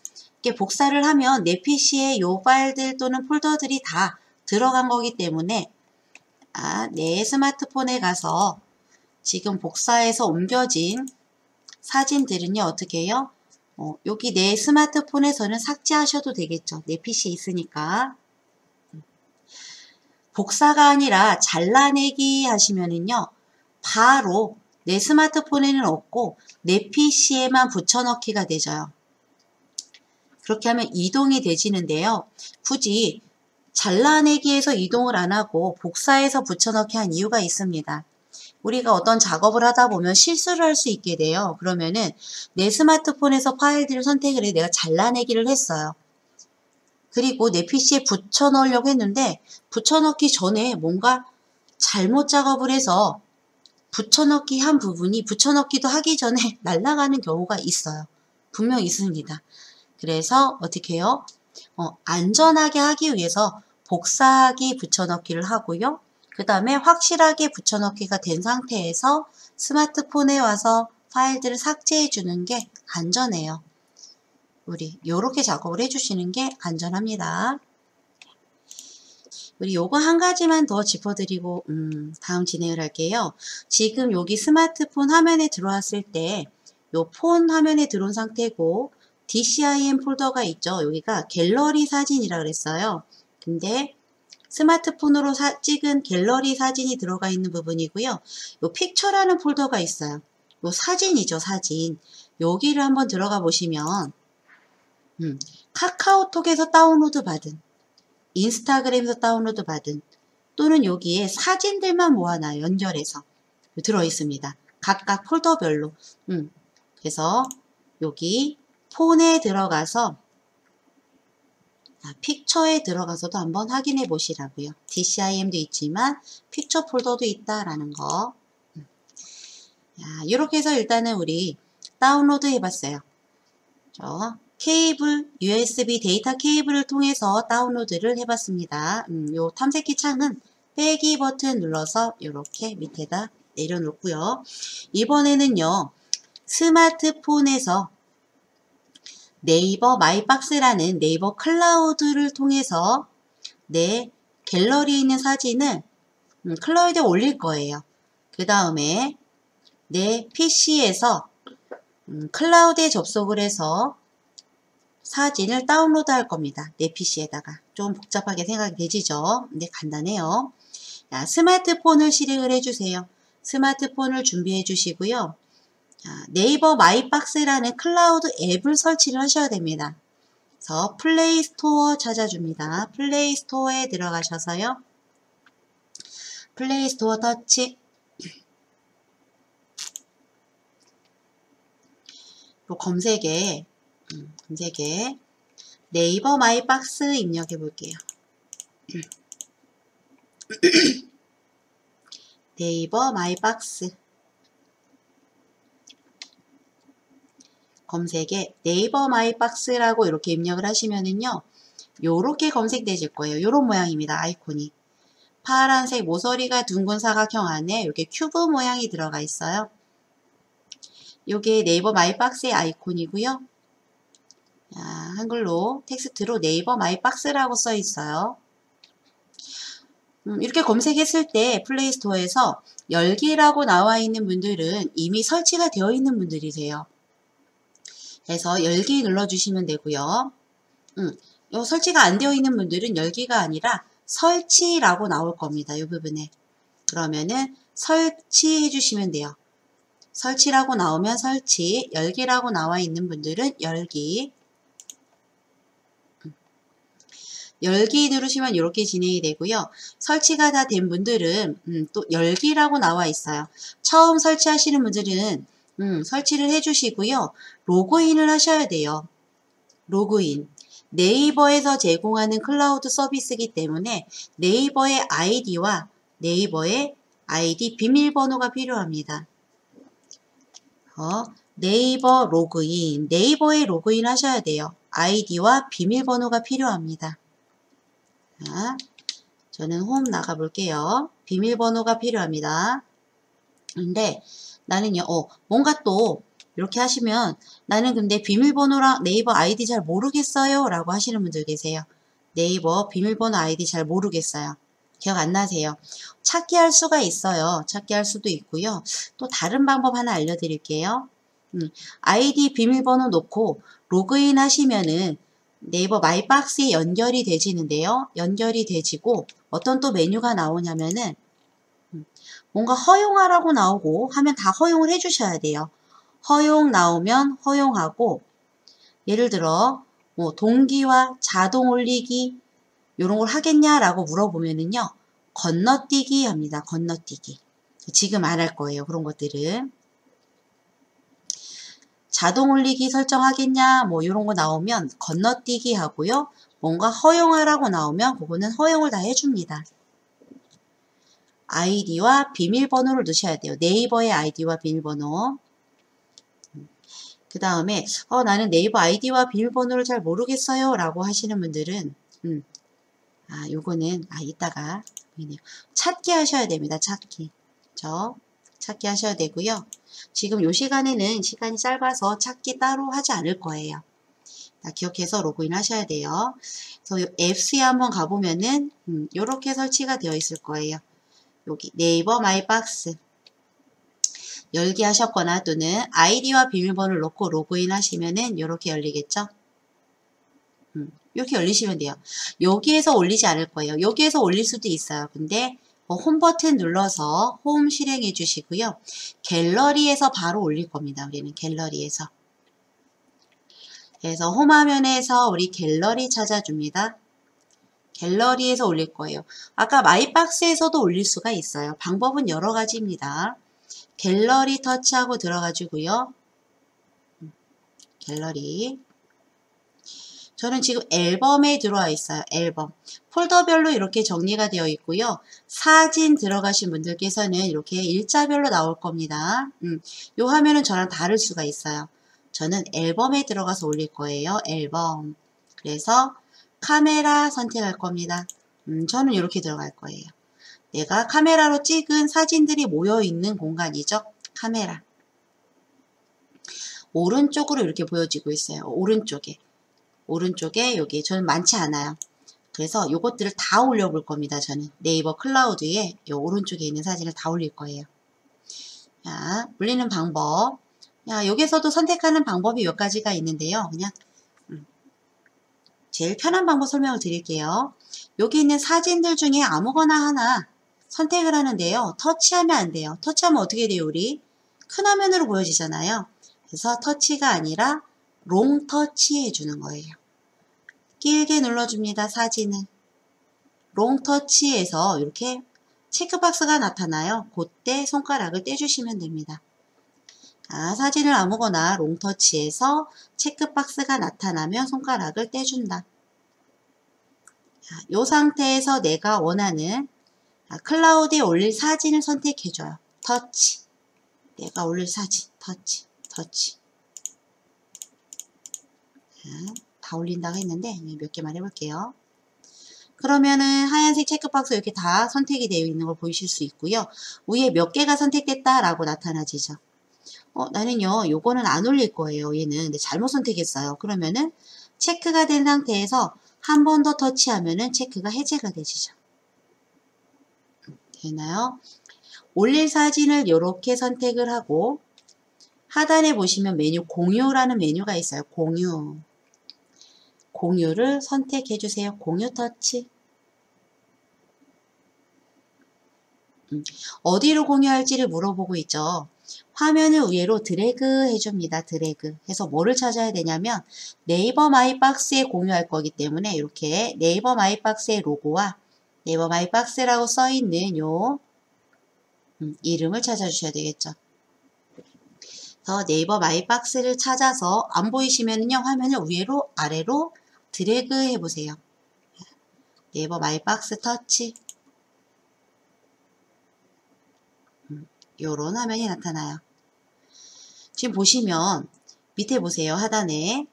이렇게 복사를 하면 내 PC에 이 파일들 또는 폴더들이 다 들어간 거기 때문에 내 스마트폰에 가서 지금 복사해서 옮겨진 사진들은요 어떻게 해요? 여기 내 스마트폰에서는 삭제하셔도 되겠죠. 내 PC에 있으니까. 복사가 아니라 잘라내기 하시면은요. 바로 내 스마트폰에는 없고 내 PC에만 붙여넣기가 되죠. 그렇게 하면 이동이 되지는데요. 굳이 잘라내기에서 이동을 안 하고 복사해서 붙여넣기 한 이유가 있습니다. 우리가 어떤 작업을 하다 보면 실수를 할 수 있게 돼요. 그러면은 내 스마트폰에서 파일들을 선택을 해 내가 잘라내기를 했어요. 그리고 내 PC에 붙여넣으려고 했는데 붙여넣기 전에 뭔가 잘못 작업을 해서 붙여넣기 한 부분이 붙여넣기도 하기 전에 날아가는 경우가 있어요. 분명 있습니다. 그래서 어떻게 해요? 안전하게 하기 위해서 복사하기 붙여넣기를 하고요. 그 다음에 확실하게 붙여넣기가 된 상태에서 스마트폰에 와서 파일들을 삭제해 주는 게 안전해요. 우리 요렇게 작업을 해주시는 게 안전합니다. 우리 요거 한 가지만 더 짚어드리고 다음 진행을 할게요. 지금 여기 스마트폰 화면에 들어왔을 때 요 폰 화면에 들어온 상태고 DCIM 폴더가 있죠. 여기가 갤러리 사진이라 그랬어요. 근데 스마트폰으로 찍은 갤러리 사진이 들어가 있는 부분이고요. 요 픽처라는 폴더가 있어요. 요 사진이죠, 사진. 여기를 한번 들어가 보시면 카카오톡에서 다운로드 받은, 인스타그램에서 다운로드 받은, 또는 여기에 사진들만 모아놔요. 연결해서 들어 있습니다. 각각 폴더별로. 그래서 여기 폰에 들어가서 픽처에 들어가서도 한번 확인해 보시라고요. DCIM도 있지만 픽처 폴더도 있다라는 거. 이렇게 해서 일단은 우리 다운로드 해봤어요. 케이블, USB 데이터 케이블을 통해서 다운로드를 해봤습니다. 요 탐색기 창은 빼기 버튼 눌러서 이렇게 밑에다 내려놓고요. 이번에는요. 스마트폰에서 네이버 마이박스라는 네이버 클라우드를 통해서 내 갤러리에 있는 사진을 클라우드에 올릴 거예요. 그 다음에 내 PC에서 클라우드에 접속을 해서 사진을 다운로드 할 겁니다. 내 PC에다가. 좀 복잡하게 생각이 되시죠? 근데 간단해요. 자, 스마트폰을 실행을 해주세요. 스마트폰을 준비해 주시고요. 자, 네이버 마이박스라는 클라우드 앱을 설치를 하셔야 됩니다. 그래서 플레이 스토어 찾아줍니다. 플레이 스토어에 들어가셔서요. 플레이 스토어 터치. 또 검색에 네이버 마이박스 입력해 볼게요. 네이버 마이박스 검색에 네이버 마이박스라고 이렇게 입력을 하시면은요. 요렇게 검색되실 거예요. 요런 모양입니다. 아이콘이. 파란색 모서리가 둥근 사각형 안에 이렇게 큐브 모양이 들어가 있어요. 요게 네이버 마이박스의 아이콘이고요. 자, 한글로 텍스트로 네이버 마이박스라고 써 있어요. 이렇게 검색했을 때 플레이스토어에서 열기라고 나와 있는 분들은 이미 설치가 되어 있는 분들이세요. 그래서 열기 눌러주시면 되고요. 요 설치가 안 되어 있는 분들은 열기가 아니라 설치라고 나올 겁니다. 이 부분에. 그러면은 설치해 주시면 돼요. 설치라고 나오면 설치, 열기라고 나와 있는 분들은 열기. 열기 누르시면 이렇게 진행이 되고요. 설치가 다 된 분들은 또 열기라고 나와 있어요. 처음 설치하시는 분들은 설치를 해주시고요. 로그인을 하셔야 돼요. 로그인. 네이버에서 제공하는 클라우드 서비스이기 때문에 네이버의 아이디와 네이버의 아이디 비밀번호가 필요합니다. 네이버 로그인, 네이버에 로그인 하셔야 돼요. 아이디와 비밀번호가 필요합니다. 자, 저는 홈 나가볼게요. 비밀번호가 필요합니다. 근데 나는요, 뭔가 또 이렇게 하시면 나는 근데 비밀번호랑 네이버 아이디 잘 모르겠어요 라고 하시는 분들 계세요. 네이버 비밀번호 아이디 잘 모르겠어요. 기억 안 나세요? 찾기 할 수가 있어요. 찾기 할 수도 있고요. 또 다른 방법 하나 알려드릴게요. 아이디 비밀번호 놓고 로그인 하시면은 네이버 마이박스에 연결이 되지는데요. 연결이 되지고 어떤 또 메뉴가 나오냐면은 뭔가 허용하라고 나오고 하면 다 허용을 해주셔야 돼요. 허용 나오면 허용하고 예를 들어 뭐 동기화 자동 올리기 이런 걸 하겠냐라고 물어보면은요. 건너뛰기 합니다. 건너뛰기. 지금 안 할 거예요. 그런 것들은. 자동 올리기 설정하겠냐 뭐 이런 거 나오면 건너뛰기 하고요. 뭔가 허용하라고 나오면 그거는 허용을 다 해줍니다. 아이디와 비밀번호를 넣으셔야 돼요. 네이버의 아이디와 비밀번호. 그 다음에 나는 네이버 아이디와 비밀번호를 잘 모르겠어요 라고 하시는 분들은 요거는 이따가 찾기 하셔야 됩니다. 찾기. 그렇죠? 찾기 하셔야 되고요. 지금 요 시간에는 시간이 짧아서 찾기 따로 하지 않을 거예요. 기억해서 로그인 하셔야 돼요. 그래서 앱스에 한번 가보면은 요렇게 설치가 되어 있을 거예요. 여기 네이버 마이박스 열기 하셨거나 또는 아이디와 비밀번호를 넣고 로그인 하시면은 이렇게 열리겠죠. 이렇게 열리시면 돼요. 여기에서 올리지 않을 거예요. 여기에서 올릴 수도 있어요. 근데 홈 버튼 눌러서 홈 실행해 주시고요. 갤러리에서 바로 올릴 겁니다. 우리는 갤러리에서. 그래서 홈 화면에서 우리 갤러리 찾아줍니다. 갤러리에서 올릴 거예요. 아까 마이박스에서도 올릴 수가 있어요. 방법은 여러 가지입니다. 갤러리 터치하고 들어가지고요. 갤러리. 저는 지금 앨범에 들어와 있어요. 앨범. 폴더별로 이렇게 정리가 되어 있고요. 사진 들어가신 분들께서는 이렇게 일자별로 나올 겁니다. 요 화면은 저랑 다를 수가 있어요. 저는 앨범에 들어가서 올릴 거예요. 앨범. 그래서 카메라 선택할 겁니다. 저는 이렇게 들어갈 거예요. 내가 카메라로 찍은 사진들이 모여있는 공간이죠. 카메라. 오른쪽으로 이렇게 보여지고 있어요. 오른쪽에 여기 저는 많지 않아요. 그래서 요것들을 다 올려볼 겁니다. 저는 네이버 클라우드에 요 오른쪽에 있는 사진을 다 올릴 거예요. 자, 올리는 방법. 야, 여기서도 선택하는 방법이 몇 가지가 있는데요. 그냥 제일 편한 방법 설명을 드릴게요. 여기 있는 사진들 중에 아무거나 하나 선택을 하는데요. 터치하면 안 돼요. 터치하면 어떻게 돼요, 우리? 큰 화면으로 보여지잖아요. 그래서 터치가 아니라 롱 터치 해주는 거예요. 길게 눌러줍니다. 사진을. 롱 터치해서 이렇게 체크박스가 나타나요. 그때 손가락을 떼주시면 됩니다. 사진을 아무거나 롱 터치해서 체크박스가 나타나면 손가락을 떼준다. 이 상태에서 내가 원하는 클라우드에 올릴 사진을 선택해줘요. 터치. 내가 올릴 사진. 터치. 다 올린다고 했는데 몇 개만 해볼게요. 그러면은 하얀색 체크박스 이렇게 다 선택이 되어 있는 걸 보이실 수 있고요. 위에 몇 개가 선택됐다라고 나타나지죠. 나는요, 요거는 안 올릴 거예요. 얘는. 근데 잘못 선택했어요. 그러면은 체크가 된 상태에서 한 번 더 터치하면은 체크가 해제가 되지죠. 되나요? 올릴 사진을 이렇게 선택을 하고 하단에 보시면 메뉴 공유라는 메뉴가 있어요. 공유를 선택해 주세요. 공유 터치. 어디로 공유할지를 물어보고 있죠. 화면을 위로 드래그 해줍니다. 드래그 해서 뭐를 찾아야 되냐면 네이버 마이박스에 공유할 거기 때문에 이렇게 네이버 마이박스의 로고와 네이버 마이박스라고 써있는 요 이름을 찾아주셔야 되겠죠. 그래서 네이버 마이박스를 찾아서 안 보이시면요 화면을 위로 아래로 드래그 해보세요. 네이버 마이박스 터치. 요런 화면이 나타나요. 지금 보시면 밑에 보세요. 하단에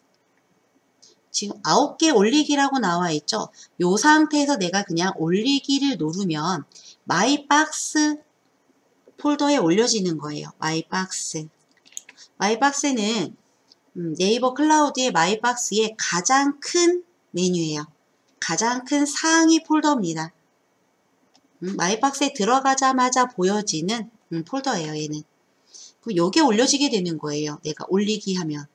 지금 9개 올리기라고 나와 있죠. 요 상태에서 내가 그냥 올리기를 누르면 마이박스 폴더에 올려지는 거예요. 마이박스는 네이버 클라우드의 마이박스의 가장 큰 메뉴예요. 가장 큰 상위 폴더입니다. 마이박스에 들어가자마자 보여지는 폴더예요. 얘는. 그럼 요게 올려지게 되는 거예요. 내가 올리기 하면.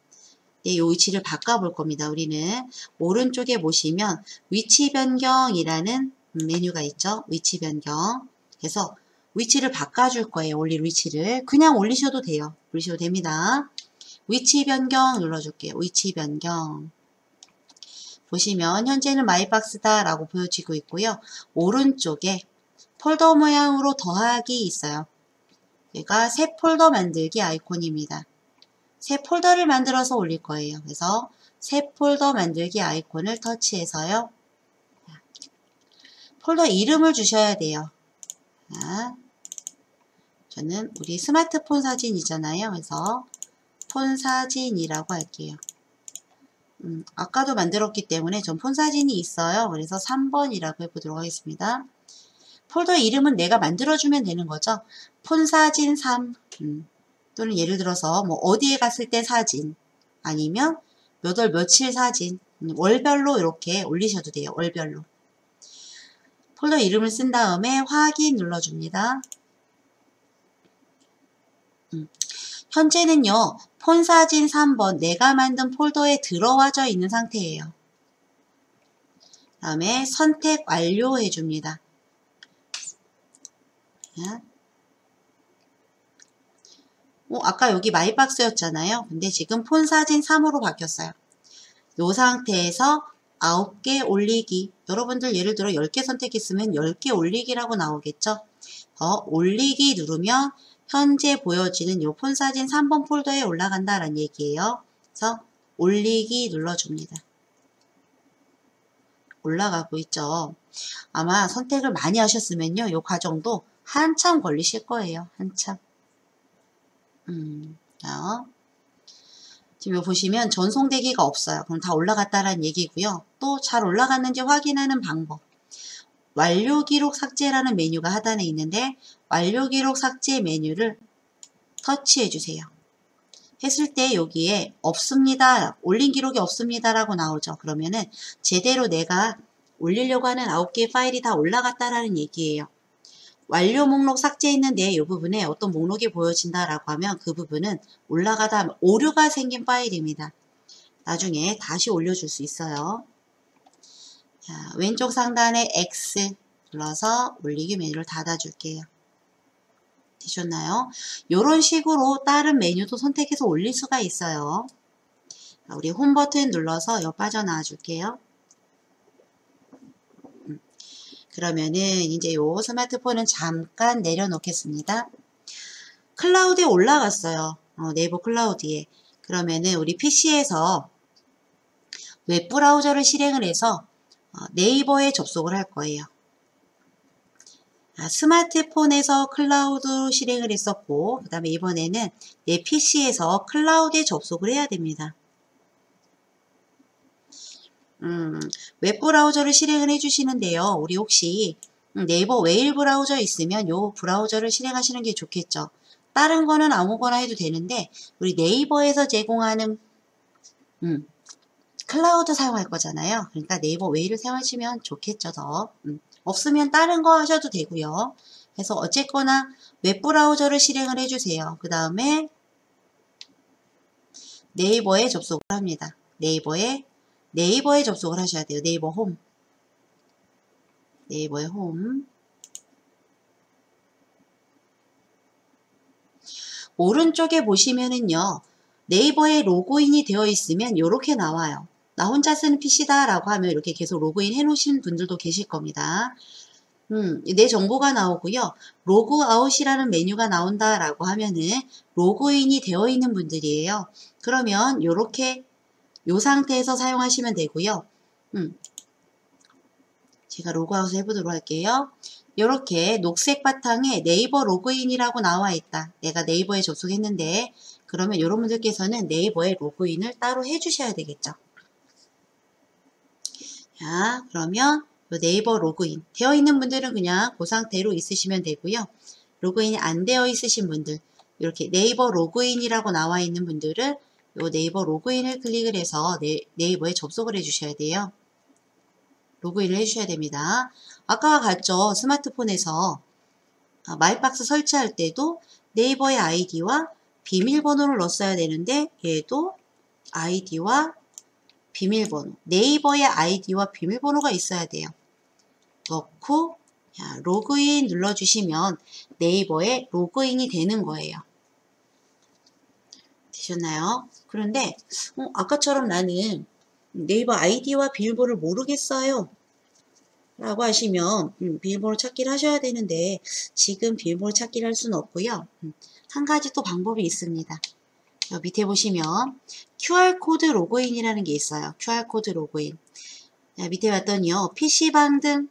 요 위치를 바꿔볼 겁니다. 우리는 오른쪽에 보시면 위치 변경이라는 메뉴가 있죠. 위치 변경. 그래서 위치를 바꿔줄 거예요. 올릴 위치를. 그냥 올리셔도 돼요. 올리셔도 됩니다. 위치 변경 눌러줄게요. 위치 변경. 보시면 현재는 마이박스다 라고 보여지고 있고요. 오른쪽에 폴더 모양으로 더하기 있어요. 얘가 새 폴더 만들기 아이콘입니다. 새 폴더를 만들어서 올릴 거예요. 그래서 새 폴더 만들기 아이콘을 터치해서요. 폴더 이름을 주셔야 돼요. 저는 우리 스마트폰 사진이잖아요. 그래서 폰 사진이라고 할게요. 아까도 만들었기 때문에 전 폰 사진이 있어요. 그래서 3번이라고 해보도록 하겠습니다. 폴더 이름은 내가 만들어주면 되는 거죠. 폰 사진 3 또는 예를 들어서 뭐 어디에 갔을 때 사진 아니면 몇 월 며칠 사진 월별로 이렇게 올리셔도 돼요. 월별로. 폴더 이름을 쓴 다음에 확인 눌러줍니다. 현재는요. 폰 사진 3번 내가 만든 폴더에 들어와져 있는 상태예요. 다음에 선택 완료 해줍니다. 아까 여기 마이박스였잖아요. 근데 지금 폰 사진 3으로 바뀌었어요. 이 상태에서 9개 올리기. 여러분들 예를 들어 10개 선택했으면 10개 올리기라고 나오겠죠. 올리기 누르면 현재 보여지는 이 폰 사진 3번 폴더에 올라간다라는 얘기예요. 그래서 올리기 눌러줍니다. 올라가고 있죠. 아마 선택을 많이 하셨으면요. 이 과정도 한참 걸리실 거예요. 한참. 지금 보시면 전송되기가 없어요. 그럼 다 올라갔다라는 얘기고요. 또 잘 올라갔는지 확인하는 방법. 완료 기록 삭제라는 메뉴가 하단에 있는데 완료 기록 삭제 메뉴를 터치해 주세요. 했을 때 여기에 없습니다. 올린 기록이 없습니다. 라고 나오죠. 그러면은 제대로 내가 올리려고 하는 9개의 파일이 다 올라갔다라는 얘기예요. 완료 목록 삭제했는데 이 부분에 어떤 목록이 보여진다라고 하면 그 부분은 올라가다 오류가 생긴 파일입니다. 나중에 다시 올려줄 수 있어요. 자, 왼쪽 상단에 X 눌러서 올리기 메뉴를 닫아줄게요. 되셨나요? 이런 식으로 다른 메뉴도 선택해서 올릴 수가 있어요. 우리 홈 버튼 눌러서 여 빠져나와 줄게요. 그러면은 이제 요 스마트폰은 잠깐 내려놓겠습니다. 클라우드에 올라갔어요. 네이버 클라우드에. 그러면은 우리 PC에서 웹브라우저를 실행을 해서 네이버에 접속을 할 거예요. 스마트폰에서 클라우드 실행을 했었고 그 다음에 이번에는 내 PC에서 클라우드에 접속을 해야 됩니다. 웹브라우저를 실행을 해주시는데요. 우리 혹시 네이버 웨일 브라우저 있으면 요 브라우저를 실행하시는 게 좋겠죠. 다른 거는 아무거나 해도 되는데 우리 네이버에서 제공하는 클라우드 사용할 거잖아요. 그러니까 네이버 웨일을 사용하시면 좋겠죠. 더 없으면 다른 거 하셔도 되고요. 그래서 어쨌거나 웹브라우저를 실행을 해주세요. 그 다음에 네이버에 접속을 합니다. 네이버에 접속을 하셔야 돼요. 네이버 홈. 네이버의 홈. 오른쪽에 보시면은요. 네이버에 로그인이 되어 있으면 이렇게 나와요. 나 혼자 쓰는 PC다 라고 하면 이렇게 계속 로그인 해 놓으시는 분들도 계실 겁니다. 내 정보가 나오고요. 로그아웃이라는 메뉴가 나온다 라고 하면은 로그인이 되어 있는 분들이에요. 그러면 이렇게 이 상태에서 사용하시면 되고요. 제가 로그아웃을 해보도록 할게요. 이렇게 녹색 바탕에 네이버 로그인이라고 나와 있다. 내가 네이버에 접속했는데 그러면 여러분들께서는 네이버에 로그인을 따로 해주셔야 되겠죠. 자, 그러면 네이버 로그인 되어 있는 분들은 그냥 그 상태로 있으시면 되고요. 로그인이 안 되어 있으신 분들 이렇게 네이버 로그인이라고 나와 있는 분들은 요 네이버 로그인을 클릭을 해서 네이버에 접속을 해주셔야 돼요. 로그인을 해주셔야 됩니다. 아까와 같죠? 스마트폰에서 마이박스 설치할 때도 네이버의 아이디와 비밀번호를 넣었어야 되는데 얘도 아이디와 비밀번호, 네이버의 아이디와 비밀번호가 있어야 돼요. 넣고 로그인 눌러주시면 네이버에 로그인이 되는 거예요. 되셨나요? 그런데 아까처럼 나는 네이버 아이디와 비밀번호를 모르겠어요 라고 하시면 비밀번호 찾기를 하셔야 되는데 지금 비밀번호 찾기를 할 수는 없고요. 한 가지 또 방법이 있습니다. 밑에 보시면 QR코드 로그인이라는 게 있어요. QR코드 로그인. 밑에 봤더니요. PC방 등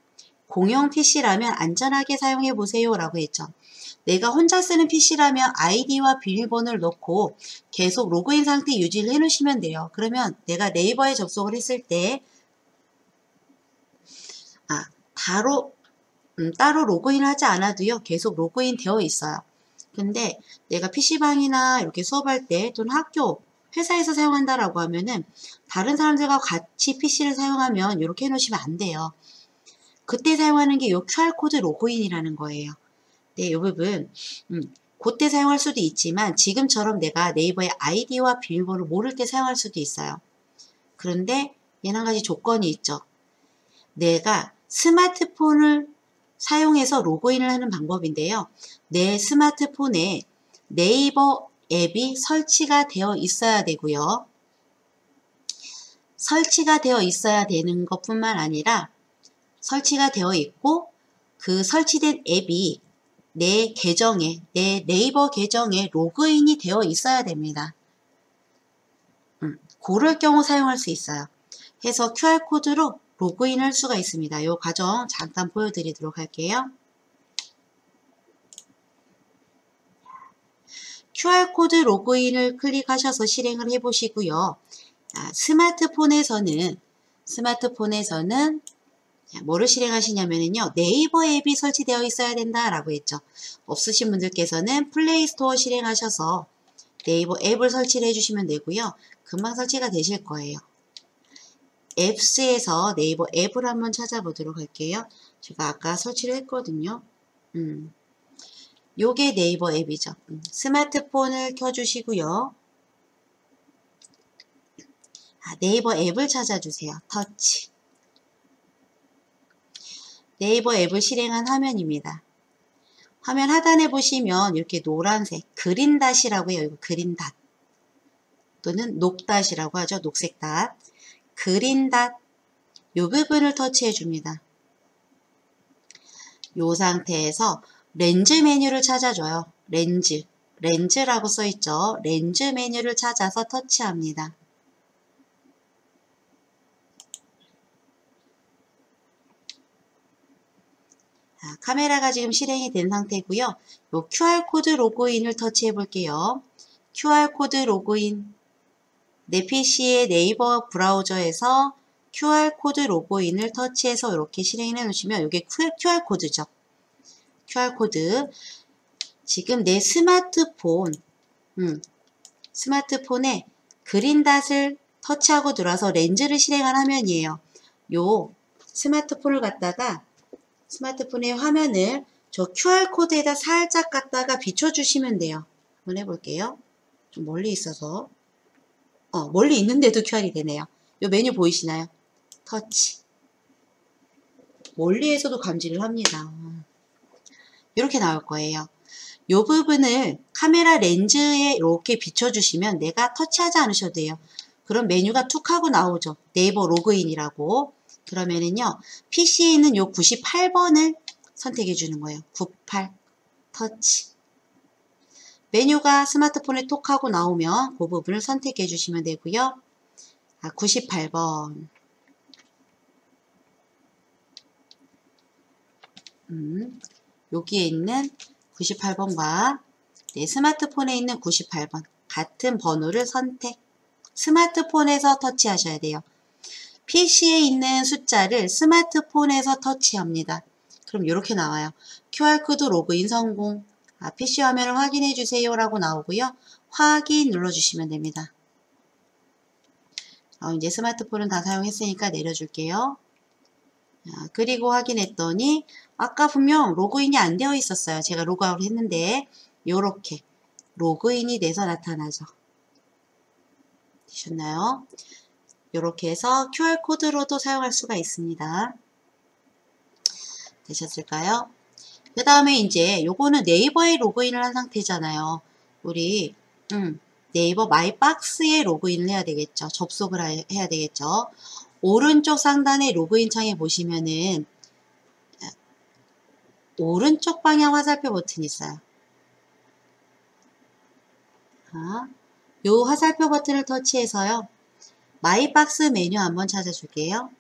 공용 PC라면 안전하게 사용해 보세요 라고 했죠. 내가 혼자 쓰는 PC라면 아이디와 비밀번호를 넣고 계속 로그인 상태 유지를 해 놓으시면 돼요. 그러면 내가 네이버에 접속을 했을 때 따로 로그인을 하지 않아도요. 계속 로그인 되어 있어요. 근데 내가 PC방이나 이렇게 수업할 때 또는 학교, 회사에서 사용한다라고 하면은 다른 사람들과 같이 PC를 사용하면 이렇게 해놓으시면 안 돼요. 그때 사용하는 게 이 QR코드 로그인이라는 거예요. 네, 이 부분 그때 사용할 수도 있지만 지금처럼 내가 네이버의 아이디와 비밀번호를 모를 때 사용할 수도 있어요. 그런데 얘는 한 가지 조건이 있죠. 내가 스마트폰을 사용해서 로그인을 하는 방법인데요. 내 스마트폰에 네이버 앱이 설치가 되어 있어야 되고요. 설치가 되어 있어야 되는 것뿐만 아니라 설치가 되어 있고 그 설치된 앱이 내 계정에, 내 네이버 계정에 로그인이 되어 있어야 됩니다. 그럴 경우 사용할 수 있어요. 해서 QR코드로 로그인 할 수가 있습니다. 이 과정 잠깐 보여드리도록 할게요. QR코드 로그인을 클릭하셔서 실행을 해보시고요. 스마트폰에서는 자, 뭐를 실행하시냐면요. 네이버 앱이 설치되어 있어야 된다라고 했죠. 없으신 분들께서는 플레이스토어 실행하셔서 네이버 앱을 설치를 해주시면 되고요. 금방 설치가 되실 거예요. 앱스에서 네이버 앱을 한번 찾아보도록 할게요. 제가 아까 설치를 했거든요. 요게 네이버 앱이죠. 스마트폰을 켜주시고요. 네이버 앱을 찾아주세요. 터치. 네이버 앱을 실행한 화면입니다. 화면 하단에 보시면 이렇게 노란색 그린 닷이라고 해요. 이거 그린 닷 또는 녹닷이라고 하죠. 녹색 닷. 그린 닷 요 부분을 터치해 줍니다. 요 상태에서 렌즈 메뉴를 찾아줘요. 렌즈라고 써있죠. 렌즈 메뉴를 찾아서 터치합니다. 자, 카메라가 지금 실행이 된 상태고요. 요 QR코드 로그인을 터치해 볼게요. QR코드 로그인. 내 PC의 네이버 브라우저에서 QR코드 로그인을 터치해서 이렇게 실행해 놓으시면 이게 QR코드죠. QR코드. 지금 내 스마트폰에 그린닷을 터치하고 들어와서 렌즈를 실행한 화면이에요. 요 스마트폰을 갖다가 스마트폰의 화면을 저 QR코드에다 살짝 갖다가 비춰주시면 돼요. 한번 해볼게요. 좀 멀리 있어서. 멀리 있는데도 QR이 되네요. 요 메뉴 보이시나요? 터치. 멀리에서도 감지를 합니다. 이렇게 나올 거예요. 요 부분을 카메라 렌즈에 이렇게 비춰주시면 내가 터치하지 않으셔도 돼요. 그럼 메뉴가 툭 하고 나오죠. 네이버 로그인이라고. 그러면은요, PC에 있는 요 98번을 선택해 주는 거예요. 98 터치. 메뉴가 스마트폰에 톡 하고 나오면 그 부분을 선택해 주시면 되고요. 98번. 여기에 있는 98번과 내 스마트폰에 있는 98번 같은 번호를 선택. 스마트폰에서 터치하셔야 돼요. PC에 있는 숫자를 스마트폰에서 터치합니다. 그럼 이렇게 나와요. QR코드 로그인 성공. PC 화면을 확인해 주세요 라고 나오고요. 확인 눌러주시면 됩니다. 이제 스마트폰은 다 사용했으니까 내려줄게요. 그리고 확인했더니 아까 분명 로그인이 안 되어 있었어요. 제가 로그아웃 했는데 이렇게 로그인이 돼서 나타나죠. 되셨나요? 이렇게 해서 QR코드로도 사용할 수가 있습니다. 되셨을까요? 그 다음에 이제 요거는 네이버에 로그인을 한 상태잖아요. 우리 네이버 마이박스에 로그인을 해야 되겠죠. 접속을 해야 되겠죠. 오른쪽 상단에 로그인 창에 보시면은 오른쪽 방향 화살표 버튼이 있어요. 요 화살표 버튼을 터치해서요. 마이박스 메뉴 한번 찾아줄게요.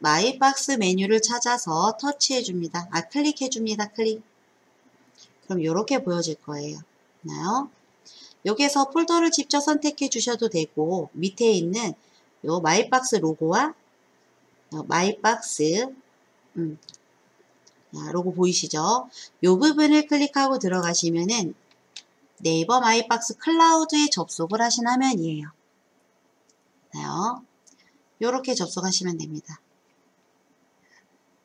마이박스 메뉴를 찾아서 터치해 줍니다. 클릭해 줍니다. 클릭. 그럼 이렇게 보여질 거예요. 나요? 여기서 폴더를 직접 선택해 주셔도 되고 밑에 있는 요 마이박스 로고와 마이박스 로고 보이시죠? 요 부분을 클릭하고 들어가시면은 네이버 마이박스 클라우드에 접속을 하신 화면이에요. 요렇게 접속하시면 됩니다.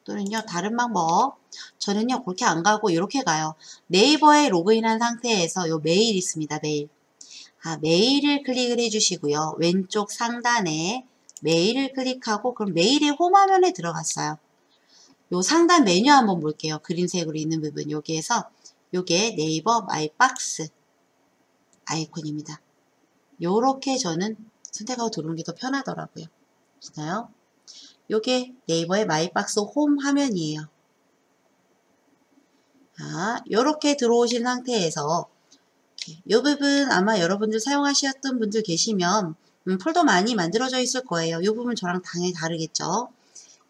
또는요, 다른 방법. 저는요, 그렇게 안 가고 이렇게 가요. 네이버에 로그인한 상태에서 요 메일 있습니다. 메일. 메일을 클릭을 해주시고요. 왼쪽 상단에 메일을 클릭하고 그럼 메일의 홈 화면에 들어갔어요. 요 상단 메뉴 한번 볼게요. 그린색으로 있는 부분. 여기에서 요게 네이버 마이박스 아이콘입니다. 요렇게 저는 선택하고 들어오는 게 더 편하더라고요. 보시나요? 요게 네이버의 마이박스 홈 화면이에요. 요렇게 들어오신 상태에서 이 부분 아마 여러분들 사용하셨던 분들 계시면 폴더 많이 만들어져 있을 거예요. 이 부분 저랑 당연히 다르겠죠.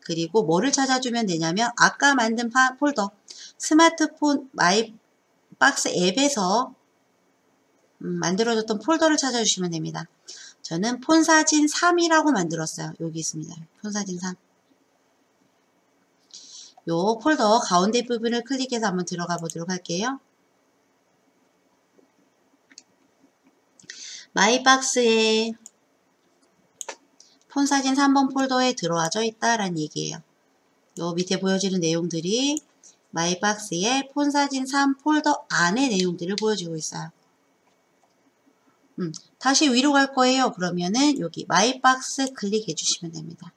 그리고 뭐를 찾아주면 되냐면 아까 만든 폴더 스마트폰 마이박스 앱에서 만들어졌던 폴더를 찾아주시면 됩니다. 저는 폰사진 3이라고 만들었어요. 여기 있습니다. 폰사진 3. 요 폴더 가운데 부분을 클릭해서 한번 들어가 보도록 할게요. 마이박스에 폰사진 3번 폴더에 들어와져 있다라는 얘기예요. 요 밑에 보여지는 내용들이 마이박스에 폰사진 3 폴더 안의 내용들을 보여주고 있어요. 다시 위로 갈 거예요. 그러면은 여기 마이박스 클릭해 주시면 됩니다.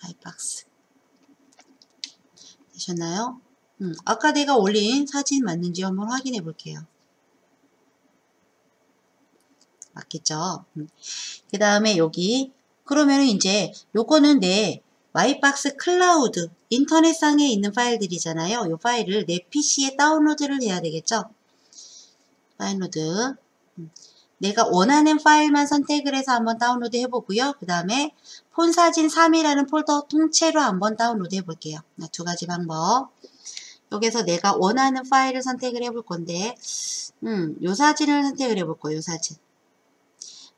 마이박스. 되셨나요? 아까 내가 올린 사진 맞는지 한번 확인해 볼게요. 맞겠죠? 그 다음에 여기 그러면은 이제 요거는 내 마이박스 클라우드 인터넷상에 있는 파일들이잖아요. 요 파일을 내 PC에 다운로드를 해야 되겠죠? 다운로드. 내가 원하는 파일만 선택을 해서 한번 다운로드 해보고요. 그 다음에 폰사진 3이라는 폴더 통째로 한번 다운로드 해볼게요. 두 가지 방법. 여기서 내가 원하는 파일을 선택을 해볼 건데 요 사진을 선택을 해볼 거예요. 요 사진.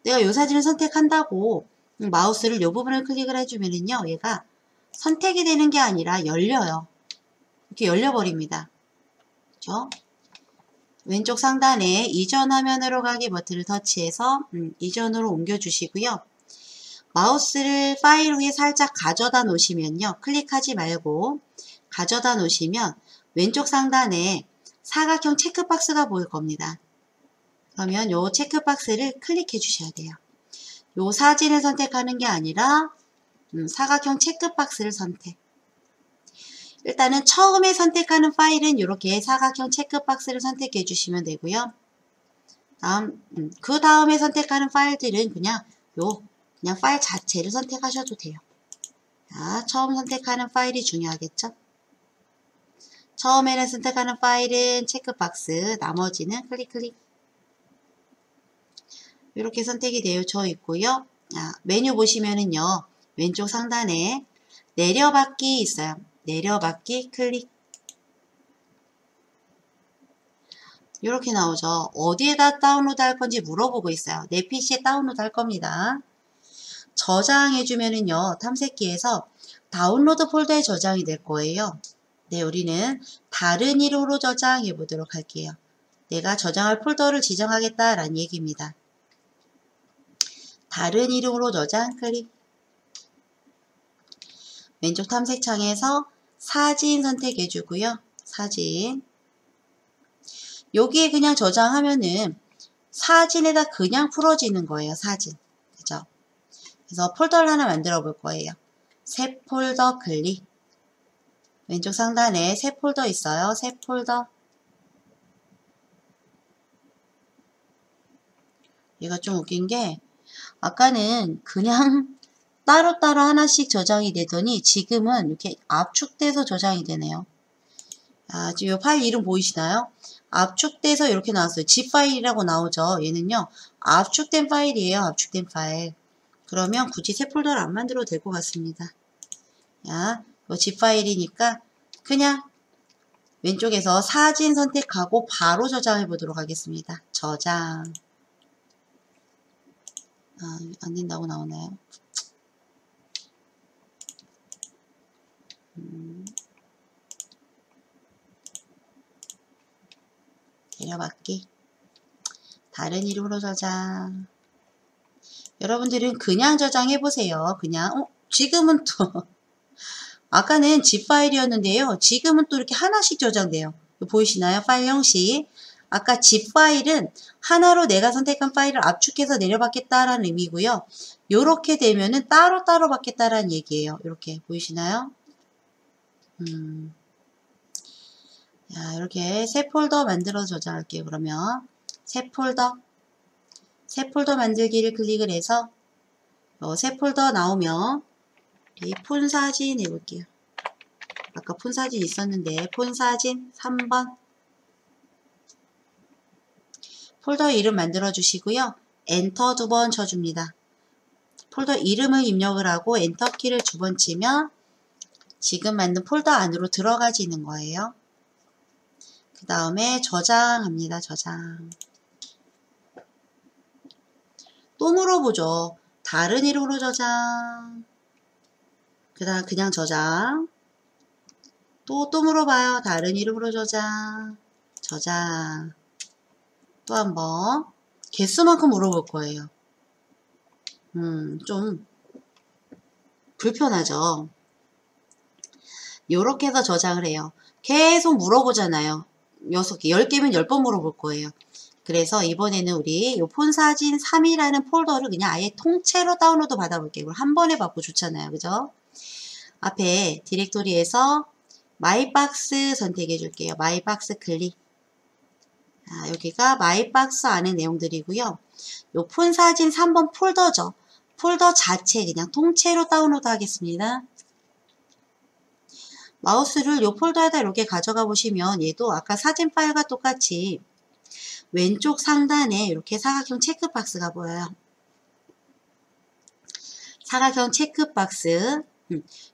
내가 요 사진을 선택한다고 마우스를 요 부분을 클릭을 해주면은요. 얘가 선택이 되는 게 아니라 열려요. 이렇게 열려버립니다. 그렇죠? 왼쪽 상단에 이전 화면으로 가기 버튼을 터치해서 이전으로 옮겨주시고요. 마우스를 파일 위에 살짝 가져다 놓으시면요. 클릭하지 말고 가져다 놓으시면 왼쪽 상단에 사각형 체크박스가 보일 겁니다. 그러면 요 체크박스를 클릭해 주셔야 돼요. 요 사진을 선택하는 게 아니라 사각형 체크박스를 선택. 일단은 처음에 선택하는 파일은 이렇게 사각형 체크박스를 선택해 주시면 되고요. 그 다음에 선택하는 파일들은 그냥 파일 자체를 선택하셔도 돼요. 자, 처음 선택하는 파일이 중요하겠죠? 처음에는 선택하는 파일은 체크박스, 나머지는 클릭. 이렇게 선택이 되어 있고요. 메뉴 보시면은요. 왼쪽 상단에 내려받기 있어요. 내려받기 클릭. 이렇게 나오죠. 어디에다 다운로드 할 건지 물어보고 있어요. 내 PC에 다운로드 할 겁니다. 저장해주면은요. 탐색기에서 다운로드 폴더에 저장이 될 거예요. 네, 우리는 다른 이름으로 저장해 보도록 할게요. 내가 저장할 폴더를 지정하겠다라는 얘기입니다. 다른 이름으로 저장 클릭. 왼쪽 탐색창에서 사진 선택해 주고요. 사진. 여기에 그냥 저장하면은 사진에다 그냥 풀어지는 거예요. 사진. 그죠? 그래서 폴더를 하나 만들어 볼 거예요. 새 폴더 클릭. 왼쪽 상단에 새 폴더 있어요. 새 폴더. 얘가 좀 웃긴 게 아까는 그냥 따로따로 하나씩 저장이 되더니 지금은 이렇게 압축돼서 저장이 되네요. 지금 이 파일 이름 보이시나요? 압축돼서 이렇게 나왔어요. zip 파일이라고 나오죠. 얘는요. 압축된 파일이에요. 압축된 파일. 그러면 굳이 새 폴더를 안 만들어도 될 것 같습니다. zip 파일이니까 그냥 왼쪽에서 사진 선택하고 바로 저장해 보도록 하겠습니다. 저장. 안 된다고 나오나요? 내려받기. 다른 이름으로 저장. 여러분들은 그냥 저장해보세요. 그냥 지금은 또 아까는 zip 파일이었는데요. 지금은 또 이렇게 하나씩 저장돼요. 보이시나요? 파일 형식. 아까 zip 파일은 하나로 내가 선택한 파일을 압축해서 내려받겠다라는 의미고요. 요렇게 되면은 따로따로 받겠다라는 얘기예요. 이렇게 보이시나요? 이렇게 새 폴더 만들어 저장할게요. 그러면 새 폴더 만들기를 클릭을 해서 새 폴더 나오면 이 폰사진 해볼게요. 아까 폰사진 있었는데 폰사진 3번 폴더 이름 만들어 주시고요. 엔터 2번 쳐줍니다. 폴더 이름을 입력을 하고 엔터 키를 2번 치면 지금 만든 폴더 안으로 들어가지는 거예요. 그 다음에 저장합니다. 저장. 또 물어보죠. 다른 이름으로 저장. 그 다음 그냥 저장. 또 물어봐요. 다른 이름으로 저장. 저장. 또 한번 개수만큼 물어볼 거예요. 좀 불편하죠. 요렇게 해서 저장을 해요. 계속 물어보잖아요. 6개, 10개면 10번 물어볼 거예요. 그래서 이번에는 우리 요 폰사진 3이라는 폴더를 그냥 아예 통째로 다운로드 받아볼게요. 한 번에 받고 좋잖아요. 그죠? 앞에 디렉토리에서 마이박스 선택해 줄게요. 마이박스 클릭. 여기가 마이박스 안에 내용들이고요. 요 폰사진 3번 폴더죠. 폴더 자체 그냥 통째로 다운로드 하겠습니다. 마우스를 요 폴더에다 이렇게 가져가 보시면 얘도 아까 사진 파일과 똑같이 왼쪽 상단에 이렇게 사각형 체크박스가 보여요. 사각형 체크박스.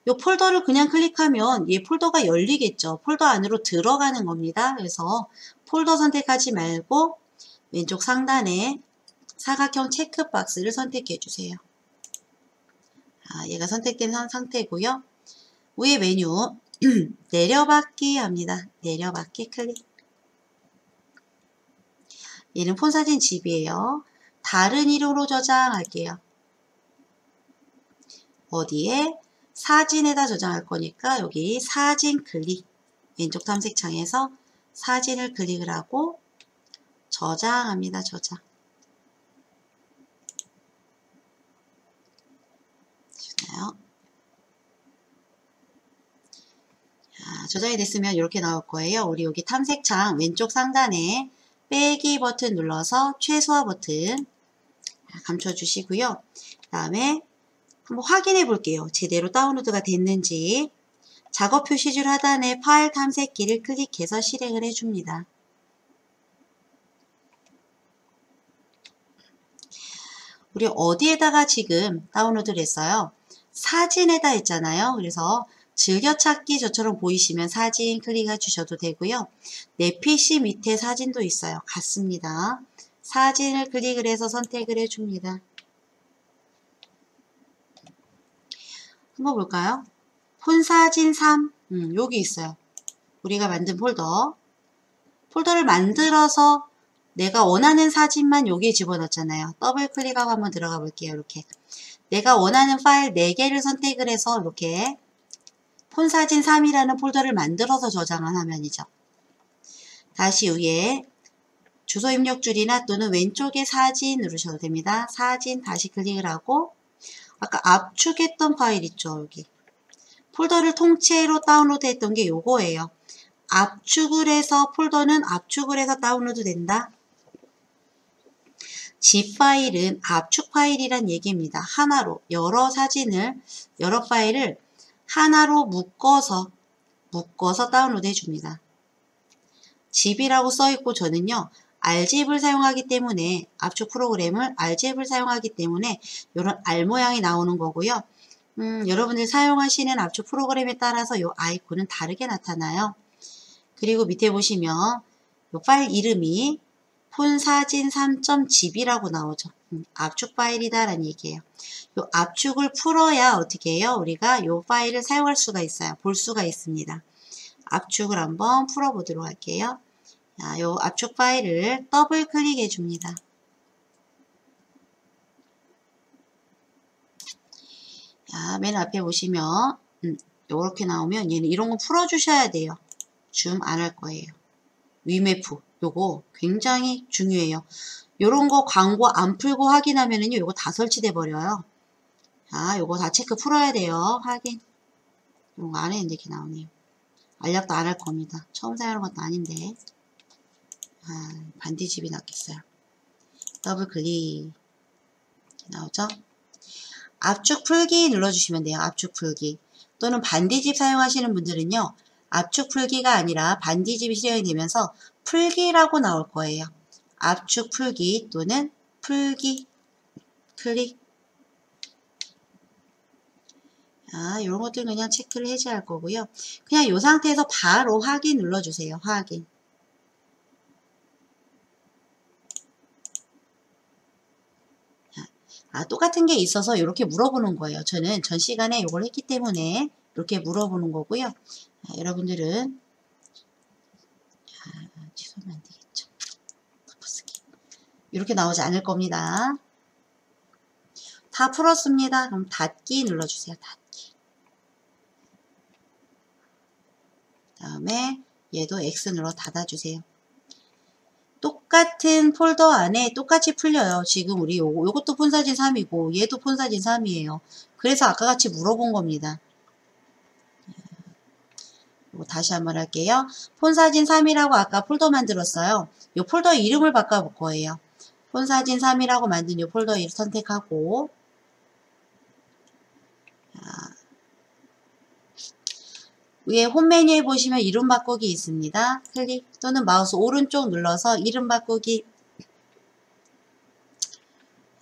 요 폴더를 그냥 클릭하면 얘 폴더가 열리겠죠. 폴더 안으로 들어가는 겁니다. 그래서 폴더 선택하지 말고 왼쪽 상단에 사각형 체크박스를 선택해 주세요. 얘가 선택된 상태고요. 위에 메뉴 내려받기 합니다. 내려받기 클릭. 얘는 폰사진 집이에요. 다른 이름으로 저장할게요. 어디에? 사진에다 저장할 거니까 여기 사진 클릭. 왼쪽 탐색창에서 사진을 클릭을 하고 저장합니다. 저장. 되나요? 저장이 됐으면 이렇게 나올 거예요. 우리 여기 탐색창 왼쪽 상단에 빼기 버튼 눌러서 최소화 버튼 감춰주시고요. 그 다음에 한번 확인해 볼게요. 제대로 다운로드가 됐는지. 작업 표시줄 하단에 파일 탐색기를 클릭해서 실행을 해줍니다. 우리 어디에다가 지금 다운로드를 했어요? 사진에다 했잖아요. 그래서 즐겨찾기 저처럼 보이시면 사진 클릭해 주셔도 되고요. 내 PC 밑에 사진도 있어요. 같습니다. 사진을 클릭을 해서 선택을 해줍니다. 한번 볼까요? 폰사진 3 여기 있어요. 우리가 만든 폴더. 폴더를 만들어서 내가 원하는 사진만 여기에 집어넣었잖아요. 더블 클릭하고 한번 들어가 볼게요. 이렇게 내가 원하는 파일 4개를 선택을 해서 이렇게 폰사진 3이라는 폴더를 만들어서 저장한 화면이죠. 다시 위에 주소 입력 줄이나 또는 왼쪽에 사진 누르셔도 됩니다. 사진 다시 클릭을 하고 아까 압축했던 파일 있죠. 여기 폴더를 통째로 다운로드 했던 게 요거예요. 압축을 해서 폴더는 압축을 해서 다운로드 된다. zip 파일은 압축 파일이란 얘기입니다. 하나로 여러 파일을 하나로 묶어서 다운로드 해줍니다. zip이라고 써있고 저는요. rzip을 사용하기 때문에 압축 프로그램을 rzip을 사용하기 때문에 이런 R 모양이 나오는 거고요. 여러분들 사용하시는 압축 프로그램에 따라서 이 아이콘은 다르게 나타나요. 그리고 밑에 보시면 이 파일 이름이 폰사진 3.zip이라고 나오죠. 압축 파일이다 라는 얘기예요. 이 압축을 풀어야 어떻게 해요? 우리가 이 파일을 사용할 수가 있어요. 볼 수가 있습니다. 압축을 한번 풀어보도록 할게요. 이 압축 파일을 더블 클릭해 줍니다. 맨 앞에 보시면 이렇게 나오면 얘는 이런 거 풀어주셔야 돼요. 줌 안 할 거예요. 위메프 요거 굉장히 중요해요. 요런 거 광고 안 풀고 확인하면은요 요거 다 설치돼 버려요. 요거 다 체크 풀어야 돼요. 확인. 요거 안 했는데 이렇게 나오네요. 알약도 안 할 겁니다. 처음 사용하는 것도 아닌데. 반디집이 낫겠어요. 더블 클릭 나오죠? 압축 풀기 눌러주시면 돼요. 압축 풀기. 또는 반디집 사용하시는 분들은요. 압축 풀기가 아니라 반디집이 실행이 되면서 풀기라고 나올 거예요. 압축 풀기 또는 풀기 클릭. 이런 것들 그냥 체크를 해제할 거고요. 그냥 이 상태에서 바로 확인 눌러주세요. 확인. 똑같은 게 있어서 이렇게 물어보는 거예요. 저는 전 시간에 이걸 했기 때문에 이렇게 물어보는 거고요. 여러분들은 취소하면 안 되겠죠. 이렇게 나오지 않을 겁니다. 다 풀었습니다. 그럼 닫기 눌러주세요. 닫기. 다음에 얘도 X 눌러 닫아주세요. 똑같은 폴더 안에 똑같이 풀려요. 지금 우리 요것도 폰사진 3이고 얘도 폰사진 3이에요. 그래서 아까 같이 물어본 겁니다. 다시 한번 할게요. 폰사진 3이라고 아까 폴더 만들었어요. 이 폴더 이름을 바꿔볼 거예요. 폰사진 3이라고 만든 이 폴더 이름 선택하고 위에 홈 메뉴에 보시면 이름 바꾸기 있습니다. 클릭 또는 마우스 오른쪽 눌러서 이름 바꾸기.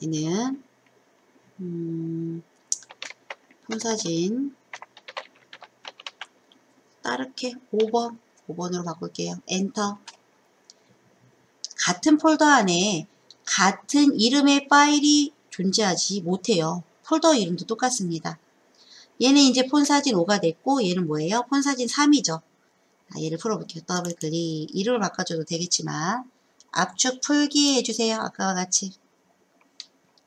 얘는 폰사진 따르게 5번으로 바꿀게요. 엔터. 같은 폴더 안에 같은 이름의 파일이 존재하지 못해요. 폴더 이름도 똑같습니다. 얘는 이제 폰사진 5가 됐고 얘는 뭐예요? 폰사진 3이죠. 얘를 풀어볼게요. 더블 클릭. 이름을 바꿔줘도 되겠지만 압축 풀기 해주세요. 아까와 같이.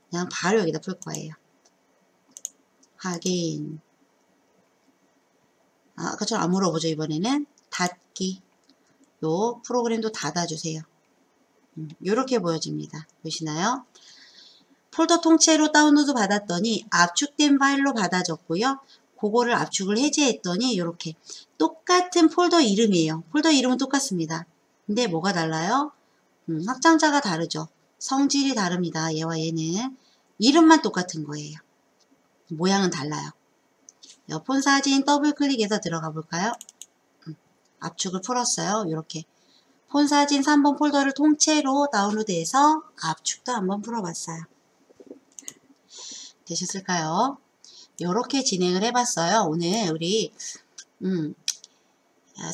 그냥 바로 여기다 풀 거예요. 확인. 아까처럼 안 물어보죠. 이번에는 닫기. 요 프로그램도 닫아주세요. 요렇게 보여집니다. 보시나요? 폴더 통째로 다운로드 받았더니 압축된 파일로 받아졌고요. 그거를 압축을 해제했더니 이렇게 똑같은 폴더 이름이에요. 폴더 이름은 똑같습니다. 근데 뭐가 달라요? 확장자가 다르죠. 성질이 다릅니다. 얘와 얘는. 이름만 똑같은 거예요. 모양은 달라요. 폰사진 더블 클릭해서 들어가 볼까요? 압축을 풀었어요. 이렇게 폰사진 3번 폴더를 통째로 다운로드해서 압축도 한번 풀어봤어요. 되셨을까요? 이렇게 진행을 해봤어요. 오늘 우리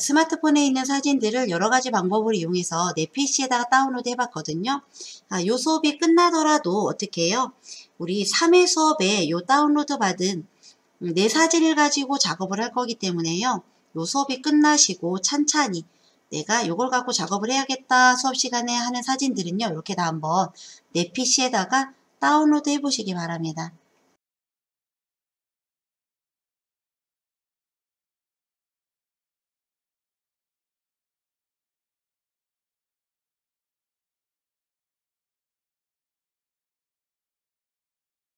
스마트폰에 있는 사진들을 여러가지 방법을 이용해서 내 PC에다가 다운로드 해봤거든요. 요 수업이 끝나더라도 어떻게 해요? 우리 3회 수업에 요 다운로드 받은 내 사진을 가지고 작업을 할 거기 때문에요. 요 수업이 끝나시고 찬찬히 내가 요걸 갖고 작업을 해야겠다 수업 시간에 하는 사진들은요. 이렇게 다 한번 내 PC에다가 다운로드 해보시기 바랍니다.